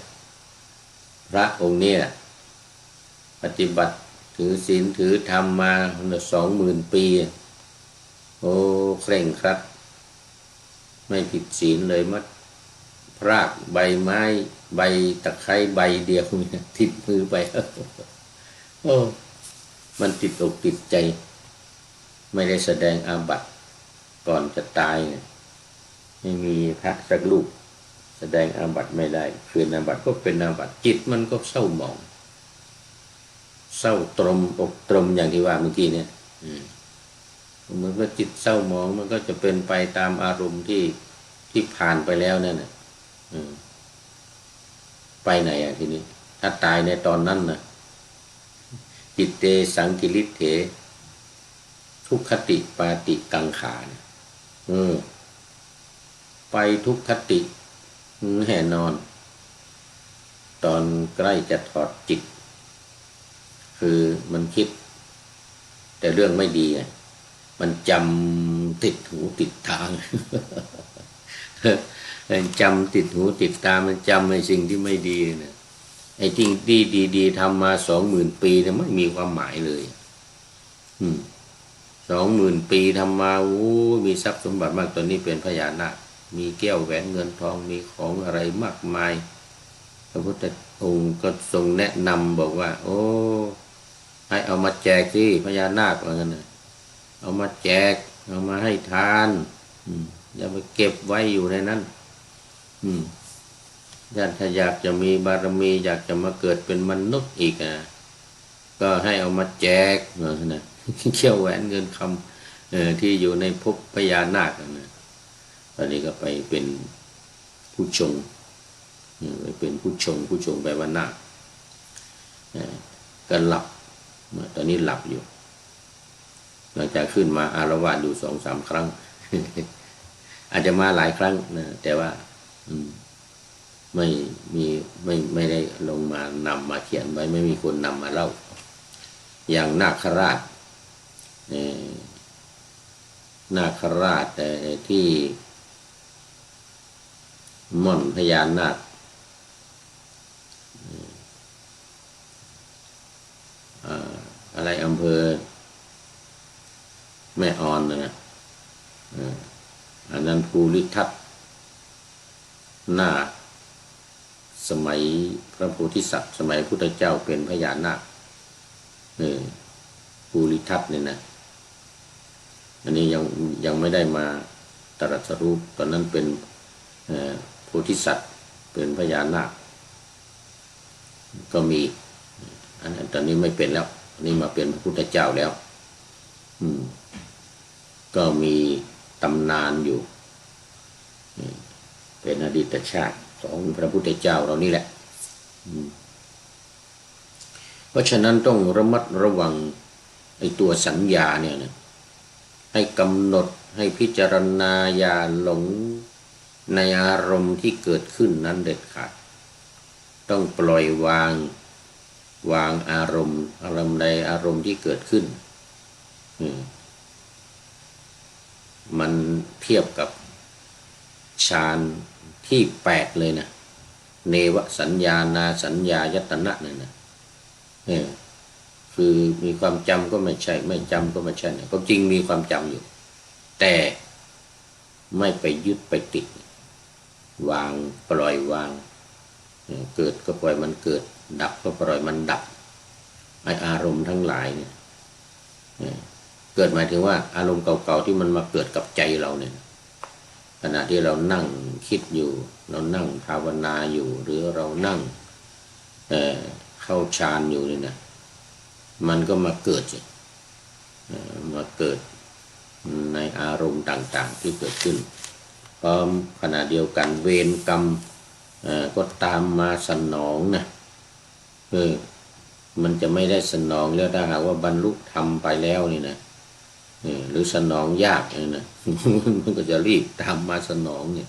พระองค์นี้ปฏิบัติถือศีลถือธรรมมา20,000 ปีโอ้เคร่งครัดไม่ผิดศีลเลยมัดพรากใบไม้ใบตะไคร้ใบเดียวติดมือไปโอ้มันติดอกติดใจไม่ได้แสดงอาบัติก่อนจะตายเนี่ยไม่มีพระสักรูปแสดงอาบัติไม่ได้คืนอาบัติก็เป็นอาบัติจิตมันก็เศร้าหมองเศร้าตรมอกตรมอย่างที่ว่าเมื่อกี้เนี่ยมันก็จิตเศร้าหมองมันก็จะเป็นไปตามอารมณ์ที่ผ่านไปแล้วนั่นน่ะไปไหนทีนี้ถ้าตายในตอนนั้นนะจิตเตสังกิริเถทุกขติปาติกังขาไปทุกขติแน่นอนตอนใกล้จะถอดจิตคือมันคิดแต่เรื่องไม่ดีมันจำติดหูติดตา จำติดหูติดตามันจำในสิ่งที่ไม่ดีนะไอ้สิ่งที่ดีๆทำมา20,000 ปีเนี่ยไม่มีความหมายเลย20,000 ปีทำมามีทรัพย์สมบัติมากตอนนี้เป็นพญานาคมีแก้วแหวนเงินทองมีของอะไรมากมายพระพุทธองค์ก็ทรงแนะนำบอกว่าโอ้ให้เอามาแจกที่พญานาคว่างั้นนะเอามาแจกเอามาให้ทานอย่าไปเก็บไว้อยู่ในนั้นถ้าอยากจะมีบารมีอยากจะมาเกิดเป็นมนุษย์อีกก็ให้เอามาแจกนะเขี้ยวแหวนเงินคำที่อยู่ในภพพญานาคนะตอนนี้ก็ไปเป็นผู้ชงไปเป็นผู้ชงไปว่านาคก็หลับตอนนี้หลับอยู่หลังจากขึ้นมาอารวาสอยู่2-3 ครั้ง อาจจะมาหลายครั้งนะแต่ว่าไม่ได้ลงมานำมาเขียนไว้ไม่มีคนนำมาเล่าอย่างนาคราชแต่ที่ม่อนพญานาคอะไรอำเภอแม่ออนนะอันนั้นภูริทัตนาคสมัยพระโพธิสัตว์สมัยพุทธเจ้าเป็นพญานาคภูริทัตเนี่ยนะอันนี้ยังไม่ได้มาตรัสรู้ตอนนั้นเป็นโพธิสัตว์เป็นพญานาคก็มีอันนั้นตอนนี้ไม่เป็นแล้วอันนี้มาเป็นพระพุทธเจ้าแล้วก็มีตำนานอยู่เป็นอดีตชาติ ของพระพุทธเจ้าเรานี่แหละเพราะฉะนั้นต้องระมัดระวังไอ้ตัวสัญญาเนี่ยนะให้กำหนดให้พิจารณาอย่าหลงในอารมณ์ที่เกิดขึ้นนั้นเด็ดขาดต้องปล่อยวางอารมณ์ใดอารมณ์ที่เกิดขึ้นมันเทียบกับฌานที่8เลยนะเนวสัญญานาสัญญายตนะนั่นนะคือมีความจำก็ไม่ใช่ไม่จำก็ไม่ใช่เนี่ยก็จริงมีความจำอยู่ แต่ไม่ไปยึดไปติดวางปล่อยวางเกิดก็ปล่อยมันเกิดดับก็ปล่อยมันดับไออารมณ์ทั้งหลายเนี่ยเกิดหมายถึงว่าอารมณ์เก่าๆที่มันมาเกิดกับใจเราเนี่ยขณะที่เรานั่งคิดอยู่เรานั่งภาวนาอยู่หรือเรานั่งเข้าฌานอยู่นี่นะมันก็มาเกิดในอารมณ์ต่างๆที่เกิดขึ้นพร้อมขณะเดียวกันเวรกรรมก็ตามมาสนองนะมันจะไม่ได้สนองแล้วถ้าหากว่าบรรลุธรรมไปแล้วนี่นะหรือสนองยากนี่นะมันก็จะรีบตามมาสนองเนี่ย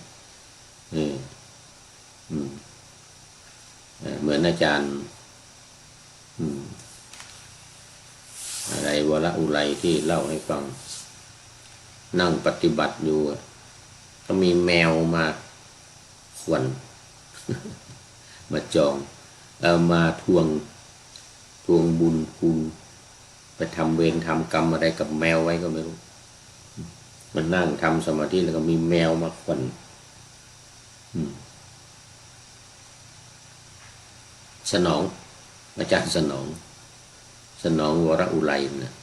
เหมือนอาจารย์อะไรวรอุไรที่เล่าให้ฟังนั่งปฏิบัติอยู่ก็มีแมวมาข่วนมาจองมาทวงบุญคุณไปทำเวรทำกรรมอะไรกับแมวไว้ก็ไม่รู้มันนั่งทำสมาธิแล้วก็มีแมวมาข่วนสนองอาจารย์สนองวรอุไรนะ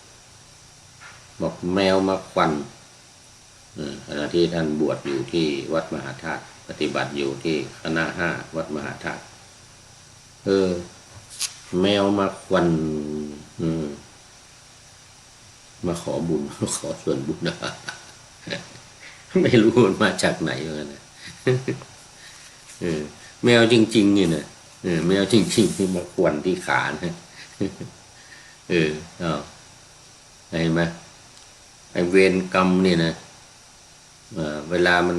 บอกแมวมาควันขณะที่ท่านบวชอยู่ที่วัดมหาธาตุปฏิบัติอยู่ที่คณะ5วัดมหาธาตุแมวมาควันมาขอบุญขอส่วนบุญนะไม่รู้มันมาจากไหนเหมือนกันนะแมวจริงๆนี่นะแมวจริงๆที่มาควันที่ขานะเห็นไหมไอเวรกรรมนี่นะเวลามัน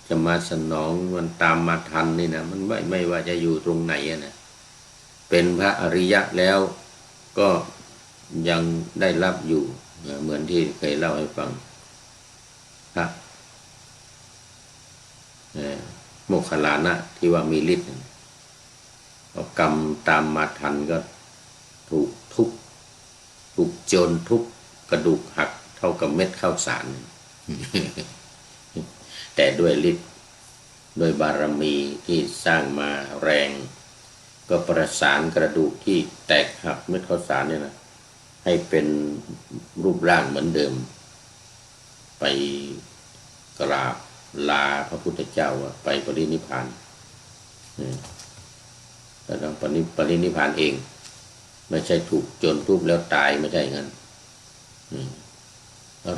จะมาสนองมันตามมาทันนี่นะมันไม่ว่าจะอยู่ตรงไหนนะเป็นพระอริยะแล้วก็ยังได้รับอยู่เหมือนที่เคยเล่าให้ฟังพระโมคคัลลานะที่ว่ามีฤทธิ์กรรมตามมาทันก็ถูกโจรทุบกระดูกหักเท่ากับเม็ดข้าวสารแต่ด้วยฤทธิ์โดยบารมีที่สร้างมาแรงก็ประสานกระดูกที่แตกหักเม็ดข้าวสารเนี่ยนะให้เป็นรูปร่างเหมือนเดิมไปกราบลาพระพุทธเจ้าไปปรินิพพานแต่ต้องปรินิพพานเองไม่ใช่ถูกโจรทุบแล้วตายไม่ใช่งั้น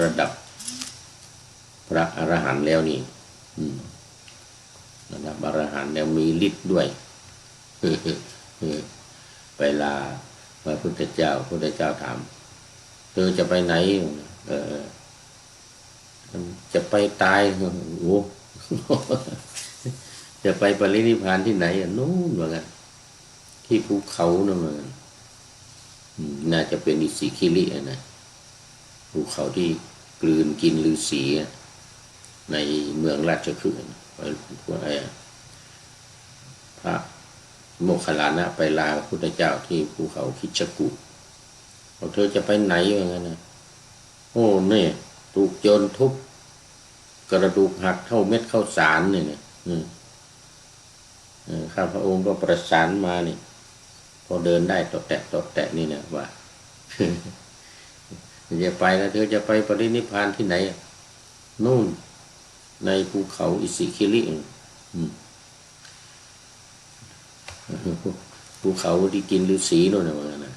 ระดับพระอรหันต์แล้วนี่ระดับอรหันต์แล้วมีฤทธิ์ด้วยไปลาพระพุทธเจ้าถามเธอจะไปไหนจะไปตายโอ้จะไปปรินิพพานที่ไหนนู่นว่างั้นที่ภูเขานั่นว่างั้นน่าจะเป็นอิสิคิรินะภูเขาที่กลืนกินฤาษีในเมืองราชคฤห์พระโมคคัลลานะไปลาพระพุทธเจ้าที่ภูเขาคิชกุฏบอกเธอจะไปไหนว่างั้นนะโอ้เนี่ยถูกโจรทุบกระดูกหักเท่าเม็ดข้าวสารเนี่ยข้าพระองค์ก็ประสานมานี่พอเดินได้ตดแตะนี่เนี่ยว่าจะไปแล้วเธอจะไปปรินิพพานที่ไหนนู่นในภูเขาอิสิคิริภูเขาที่กินฤาษีนู่นนะว่านะ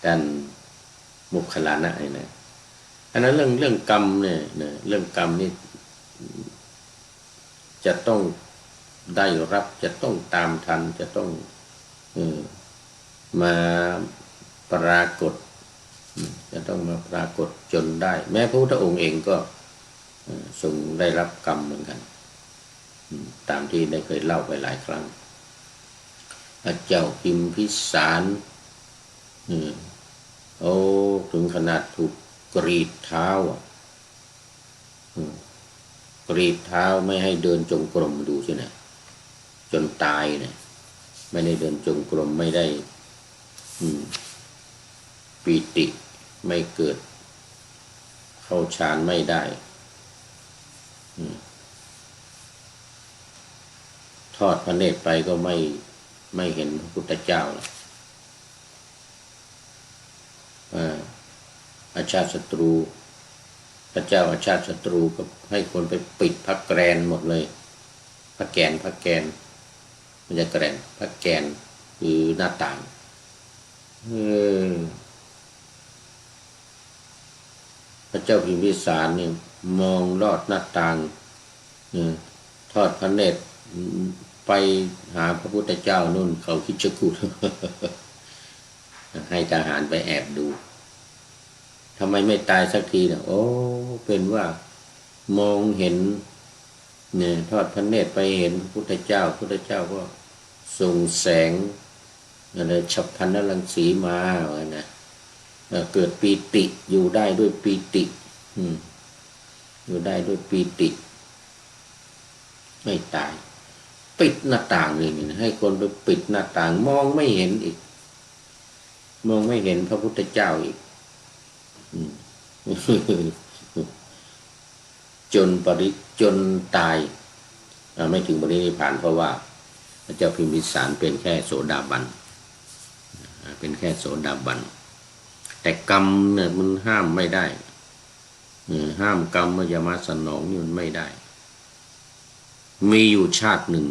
ด้านโมคคัลลานะนะอันนั้นเรื่องกรรมเนี่ยเรื่องกรรมนี่ จะต้องได้รับจะต้องตามทันจะต้องมาปรากฏจะต้องมาปรากฏจนได้แม้พระพุทธองค์เองก็ทรงได้รับกรรมเหมือนกันตามที่ได้เคยเล่าไปหลายครั้งพระเจ้าพิมพิสารถึงขนาดถูกกรีดเท้ากรีดเท้าไม่ให้เดินจงกรมดูสินะจนตายเนี่ยไม่ได้เดินจงกรมไม่ได้ปีติไม่เกิดเข้าฌานไม่ได้ทอดพระเนตรไปก็ไม่เห็นพระพุทธเจ้าอาชาติศัตรูพระเจ้าอาชาติศัตรูก็ให้คนไปปิดพระแกรนหมดเลยพระแกนมันจะแกรนพระแกนคือหน้าต่างพระเจ้าพิมพิสารเนี่ยมองลอดหน้าต่างทอดพระเนตรไปหาพระพุทธเจ้านู่นเขาคิดจะกูด ให้ทหารไปแอบดูทำไมไม่ตายสักทีเนี่ยเป็นว่ามองเห็นเนี่ยทอดพระเนตรไปเห็นพระพุทธเจ้าก็ส่งแสงอะไรฉัพพรรณรังสีมานะเกิดปีติอยู่ได้ด้วยปีติอยู่ได้ด้วยปีติไม่ตายปิดหน้าต่างเลยนะให้คนไปปิดหน้าต่างมองไม่เห็นอีกมองไม่เห็นพระพุทธเจ้าอีกจนตายไม่ถึงปรินิพพานเพราะว่าพระเจ้าพิมพิสารเป็นแค่โสดาบันเป็นแค่โสดาบันแต่กรรมเนี่ยมันห้ามไม่ได้ห้ามกรรมมันอย่ามาสนองนี่มันไม่ได้มีอยู่ชาติหนึ่ง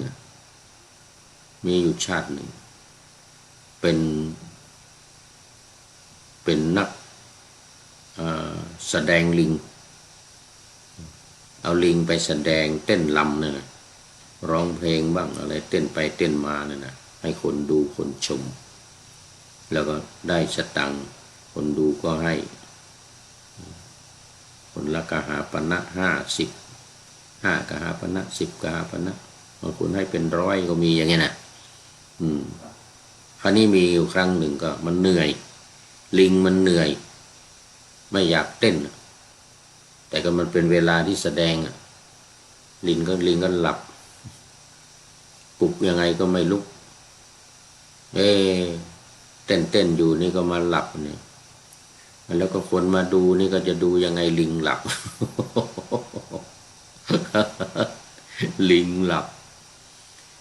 เป็นนักแสดงลิงเอาลิงไปแสดงเต้นรำเนี่ยร้องเพลงบ้างอะไรเต้นไปเต้นมาเนี่ยนะให้คนดูคนชมแล้วก็ได้สตังค์คนดูก็ให้คนละกหาปณะ5 กหาปณะ10 กหาปณะบางคนให้เป็น100ก็มีอย่างเงี้ยนะคราวนี้มีอยู่ครั้งหนึ่งก็มันเหนื่อยลิงมันเหนื่อยไม่อยากเต้นแต่ก็มันเป็นเวลาที่แสดงลิงก็หลับปลุกยังไงก็ไม่ลุกเต้นอยู่นี่ก็มาหลับเนี่ยแล้วก็คนมาดูนี่ก็จะดูยังไงลิงหลับ ลิงหลับ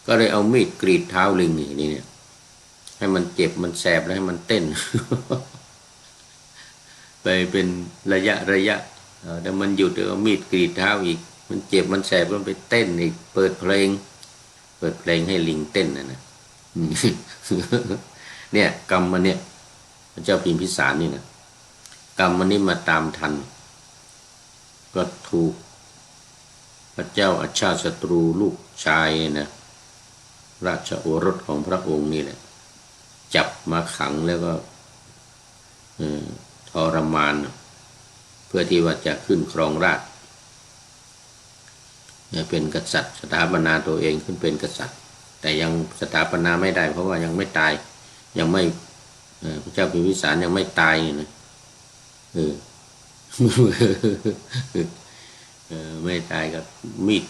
ก็เลยเอามีดกรีดเท้าลิงอย่างนี้เนี่ยให้มันเจ็บมันแสบแล้วให้มันเต้น ไปเป็นระยะแต่มันหยุดเอามีดกรีดเท้าอีกมันเจ็บมันแสบมันไปเต้นอีกเปิดเพลงให้ลิงเต้นนะเนี่ยกรรมมันเนี่ยพระเจ้าพิมพิสารนี่นะกรรมมันนี่มาตามทันก็ถูกพระเจ้าอาชาติศัตรูลูกชายนะราชโอรสของพระองค์นี่แหละจับมาขังแล้วก็ทรมานเพื่อที่ว่าจะขึ้นครองราชย์เป็นกษัตริย์สถาปนาตัวเองขึ้นเป็นกษัตริย์แต่ยังสถาปนาไม่ได้เพราะว่ายังไม่ตายยังไม่พระเจ้าพิมพิสารยังไม่ตายนะไม่ตายกับมีด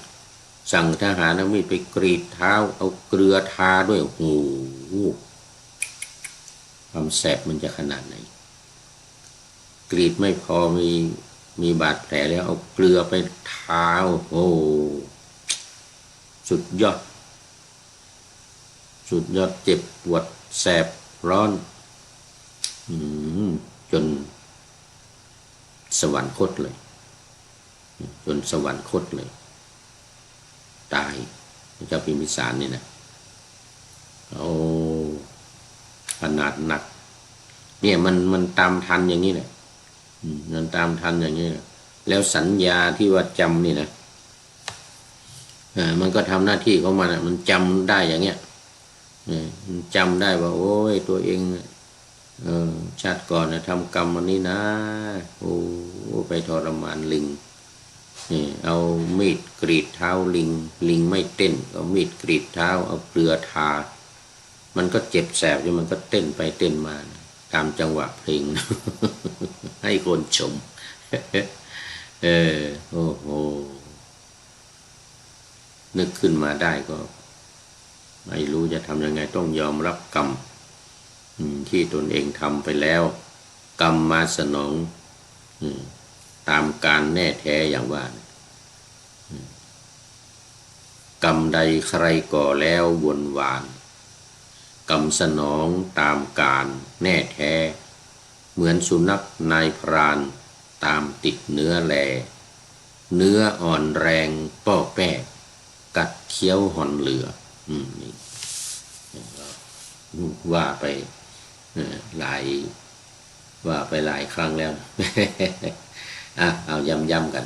สั่งทหารเอามีดไปกรีดเท้าเอาเกลือทาด้วยโอ้โหความแสบมันจะขนาดไหนกรีดไม่พอมีบาดแผลแล้วเอาเกลือไปทาโอ้สุดยอดเจ็บปวดแสบร้อนจนสวรรคตเลยตายพระเจ้าพิมพิสารนี่นะขนาดหนักเนี่ยมันตามทันอย่างนี้แหละมันตามทันอย่างนี้แล้วสัญญาที่ว่าจำนี่นะ มันก็ทำหน้าที่ของมันมันจำได้อย่างเงี้ยมันจำได้ว่าโอ้ยตัวเองชาติก่อนทำกรรมวันนี้นะโอ้ไปทรมานลิงเอามีดกรีดเท้าลิงไม่เต้นเอามีดกรีดเท้าเอาเกลือทามันก็เจ็บแสบอยู่มันก็เต้นไปเต้นมาตามจังหวะเพลงให้คนชมโอ้โหนึกขึ้นมาได้ก็ไม่รู้จะทำยังไงต้องยอมรับกรรมที่ตนเองทำไปแล้วกรรมมาสนองตามการแน่แท้อย่างว่ากรรมใดใครก่อแล้ววนวานกรรมสนองตามการแน่แท้เหมือนสุนัขนายพรานตามติดเนื้อแลเนื้ออ่อนแรงป้อแป้กัดเคี้ยวหอนเหลือนี่ว่าไปหลายว่าไปหลายครั้งแล้วเอาย้ำกัน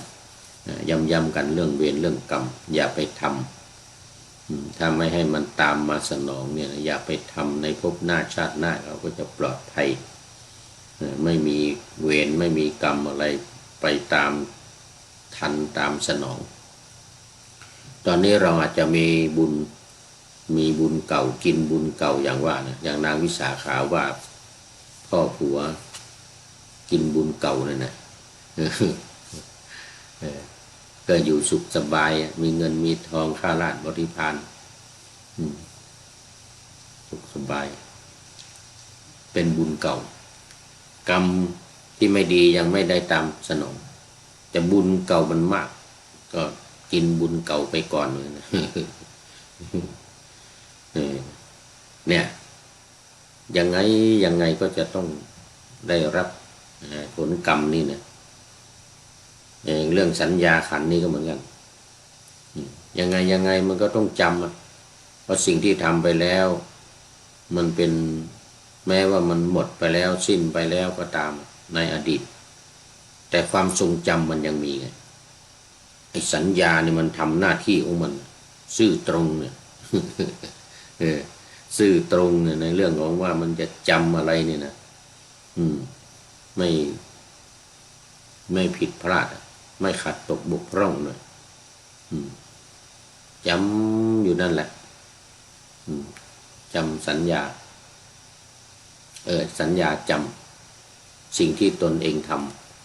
ย้ำกันเรื่องเวรเรื่องกรรมอย่าไปทำถ้าไม่ให้มันตามมาสนองเนี่ยอย่าไปทำในภพหน้าชาติหน้าเราก็จะปลอดภัยไม่มีเวรไม่มีกรรมอะไรไปตามทันตามสนองตอนนี้เราอาจจะมีบุญเก่ากินบุญเก่าอย่างว่านะอย่างนางวิสาขาว่าพ่อผัวกินบุญเก่าเลยนะก็อยู่สุขสบายมีเงินมีทองข้าราชบริพารสุขสบายเป็นบุญเก่ากรรมที่ไม่ดียังไม่ได้ตามสนองแต่บุญเก่ามันมากก็กินบุญเก่าไปก่อนเลยนะเนี่ยยังไงก็จะต้องได้รับผลกรรมนี่นะเรื่องสัญญาขันธ์นี่ก็เหมือนกันยังไงมันก็ต้องจำเพราะสิ่งที่ทำไปแล้วมันเป็นแม้ว่ามันหมดไปแล้วสิ้นไปแล้วก็ตามในอดีตแต่ความทรงจำมันยังมีไงไอ้สัญญาเนี่ยมันทำหน้าที่ของมันซื่อตรงเนี่ยซื่อตรงเนี่ยในเรื่องของว่ามันจะจำอะไรเนี่ยนะไม่ผิดพลาดไม่ขัดตกบกพร่องเลยจำอยู่นั่นแหละจำสัญญาสัญญาจำสิ่งที่ตนเองท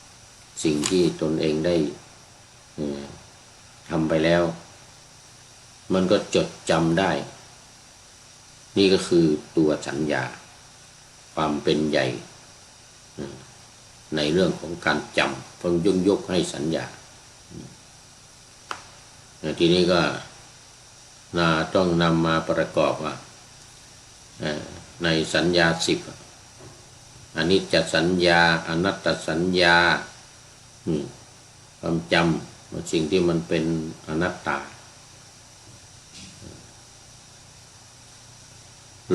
ำสิ่งที่ตนเองได้ทำไปแล้วมันก็จดจำได้นี่ก็คือตัวสัญญาความเป็นใหญ่ในเรื่องของการจำเพิ่งยกให้สัญญาทีนี้ก็ต้องนำมาประกอบว่าในสัญญา10อนิจจสัญญาอนัตตสัญญาความจำว่าสิ่งที่มันเป็นอนัตตา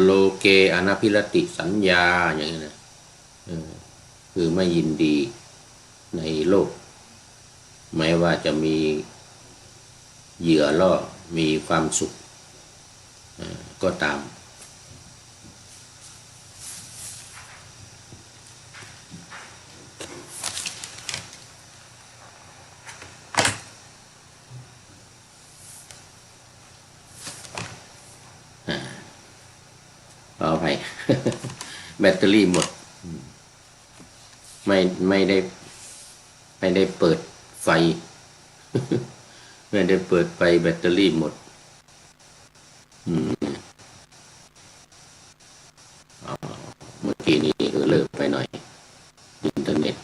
โลเกอนาภิรติสัญญาอย่างนี้นะคือไม่ยินดีในโลกแม้ว่าจะมีเหยื่อล่อมีความสุขก็ตามขออภัย แบตเตอรี่หมดไม่ได้เปิดไฟ ไม่ได้เปิดไฟแบตเตอรี่หมดเมื่อกี้นี้เลิกไปหน่อยอินเทอร์เน็ต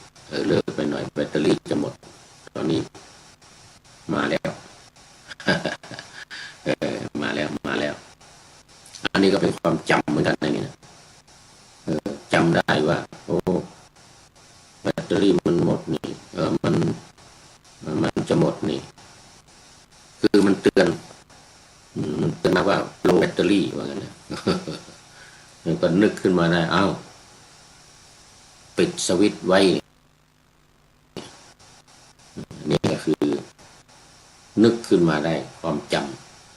เลิกไปหน่อยแบตเตอรี่จะหมดตอนนี้มาแล้ว มาแล้วอันนี้ก็เป็นความจำเหมือนกันนะนี่นะจำได้ว่าโอ้แบตเตอรี่มันหมดนี่มันจะหมดนี่คือมันเตือนมาว่าโลแบตเตอรี่ว่างั้นนะมันก็นึกขึ้นมาได้ปิดสวิตช์ไว้นี่ก็คือ นึกขึ้นมาได้ความจ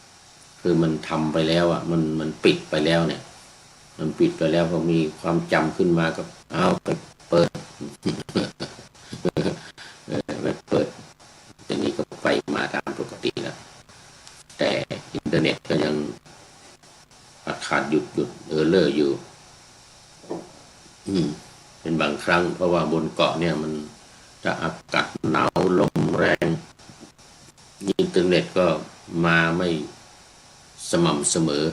ำคือมันทำไปแล้วอ่ะมันปิดไปแล้วเนี่ยมันปิดไปแล้วพอมีความจำขึ้นมาก็เอาไปเปิดไปเปิดทีนี้ก็ไปมาตามปกติแล้วแต่อินเทอร์เน็ตก็ยังขาดหยุดเลออยู่เป็นบางครั้งเพราะว่าบนเกาะเนี่ยมันจะอากาศหนาวลมแรงอินเทอร์เน็ตก็มาไม่สม่ำเสมอ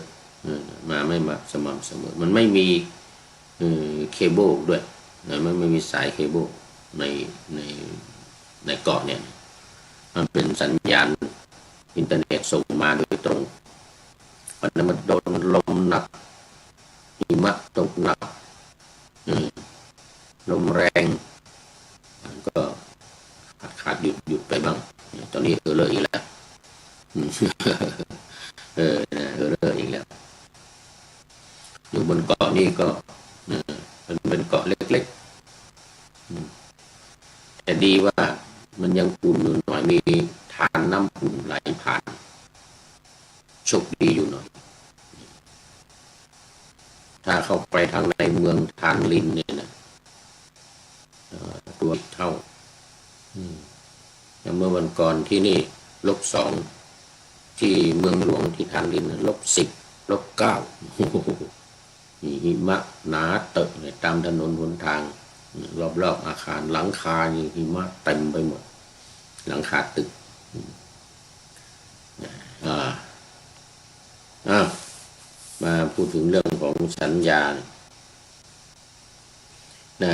มาไม่มาสม่ำเสมอมันไม่มีเคเบิลด้วยนะมันไม่มีสายเคเบิลในในในเกาะเนี่ยมันเป็นสัญญาณอินเทอร์เน็ตส่งมาโดยตรงวันนั้นมันโดนลมหนักหิมะตกหนักลมแรงก็ขาดหยุดไปบ้างตอนนี้เลยอีกแล้วเลยอีกแล้วอยู่บนเกาะนี่ก็มันเป็นเกาะเล็กๆแต่ดีว่ามันยังอุ่นอยู่หน่อยมีทานน้ำอุ่นไหลผ่านโชคดีอยู่หน่อยถ้าเข้าไปทางในเมืองทานลินเนี่ยนะตัวเท่าอย่างเมื่อวันก่อนที่นี่-2ที่เมืองหลวงที่ทานลิน-10 -9 มีหิมะหนาเตอะเลยตามถนนหนทางรอบอาคารหลังคานี่หิมะเต็มไปหมดหลังคาตึกมาพูดถึงเรื่องของสัญญานะ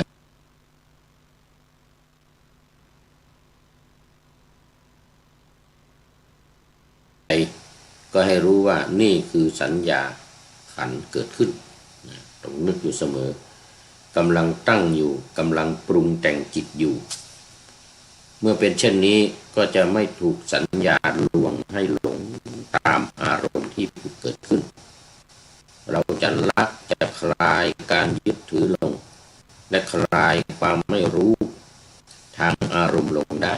ก็ให้รู้ว่านี่คือสัญญาขันเกิดขึ้นต้องนึกอยู่เสมอกำลังตั้งอยู่กำลังปรุงแต่งจิตอยู่เมื่อเป็นเช่นนี้ก็จะไม่ถูกสัญญาลวงให้หลงตามอารมณ์ที่เกิดขึ้นเราจะละจะคลายการยึดถือลงและคลายความไม่รู้ทางอารมณ์ลงได้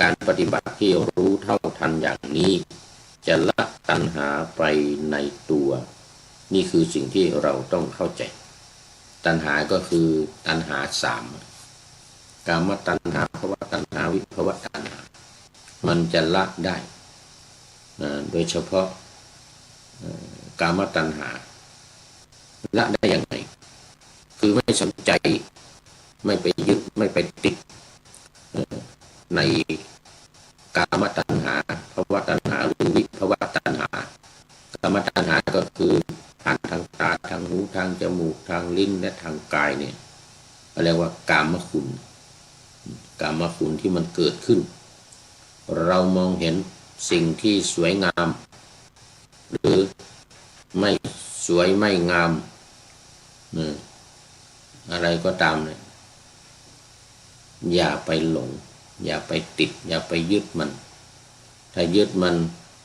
การปฏิบัติที่รู้เท่าทันอย่างนี้จะละตัณหาไปในตัวนี่คือสิ่งที่เราต้องเข้าใจตัณหาก็คือตัณหา3กามตัณหาภวตัณหาวิภวตัณหามันจะละได้โดยเฉพาะกามตัณหาละได้ยังไงคือไม่สนใจไม่ไปยึดไม่ไปติดในกามตัณหาภวตัณหาหรือวิภวตัณหากามตัณหาก็คือผ่านทางตาทางหูทางจมูกทางลิ้นและทางกายเนี่ยเรียกว่ากามคุณที่มันเกิดขึ้นเรามองเห็นสิ่งที่สวยงามหรือไม่สวยไม่งามอะไรก็ตามเนี่ยอย่าไปหลงอย่าไปติดอย่าไปยึดมันถ้ายึดมัน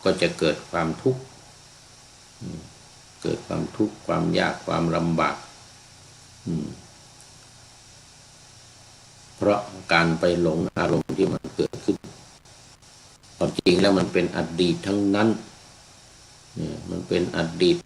ก็จะเกิดความทุกข์ความยากความลำบากเพราะการไปหลงอารมณ์ที่มันเกิดขึ้นความจริงแล้วมันเป็นอดีตทั้งนั้นมันเป็นอดีต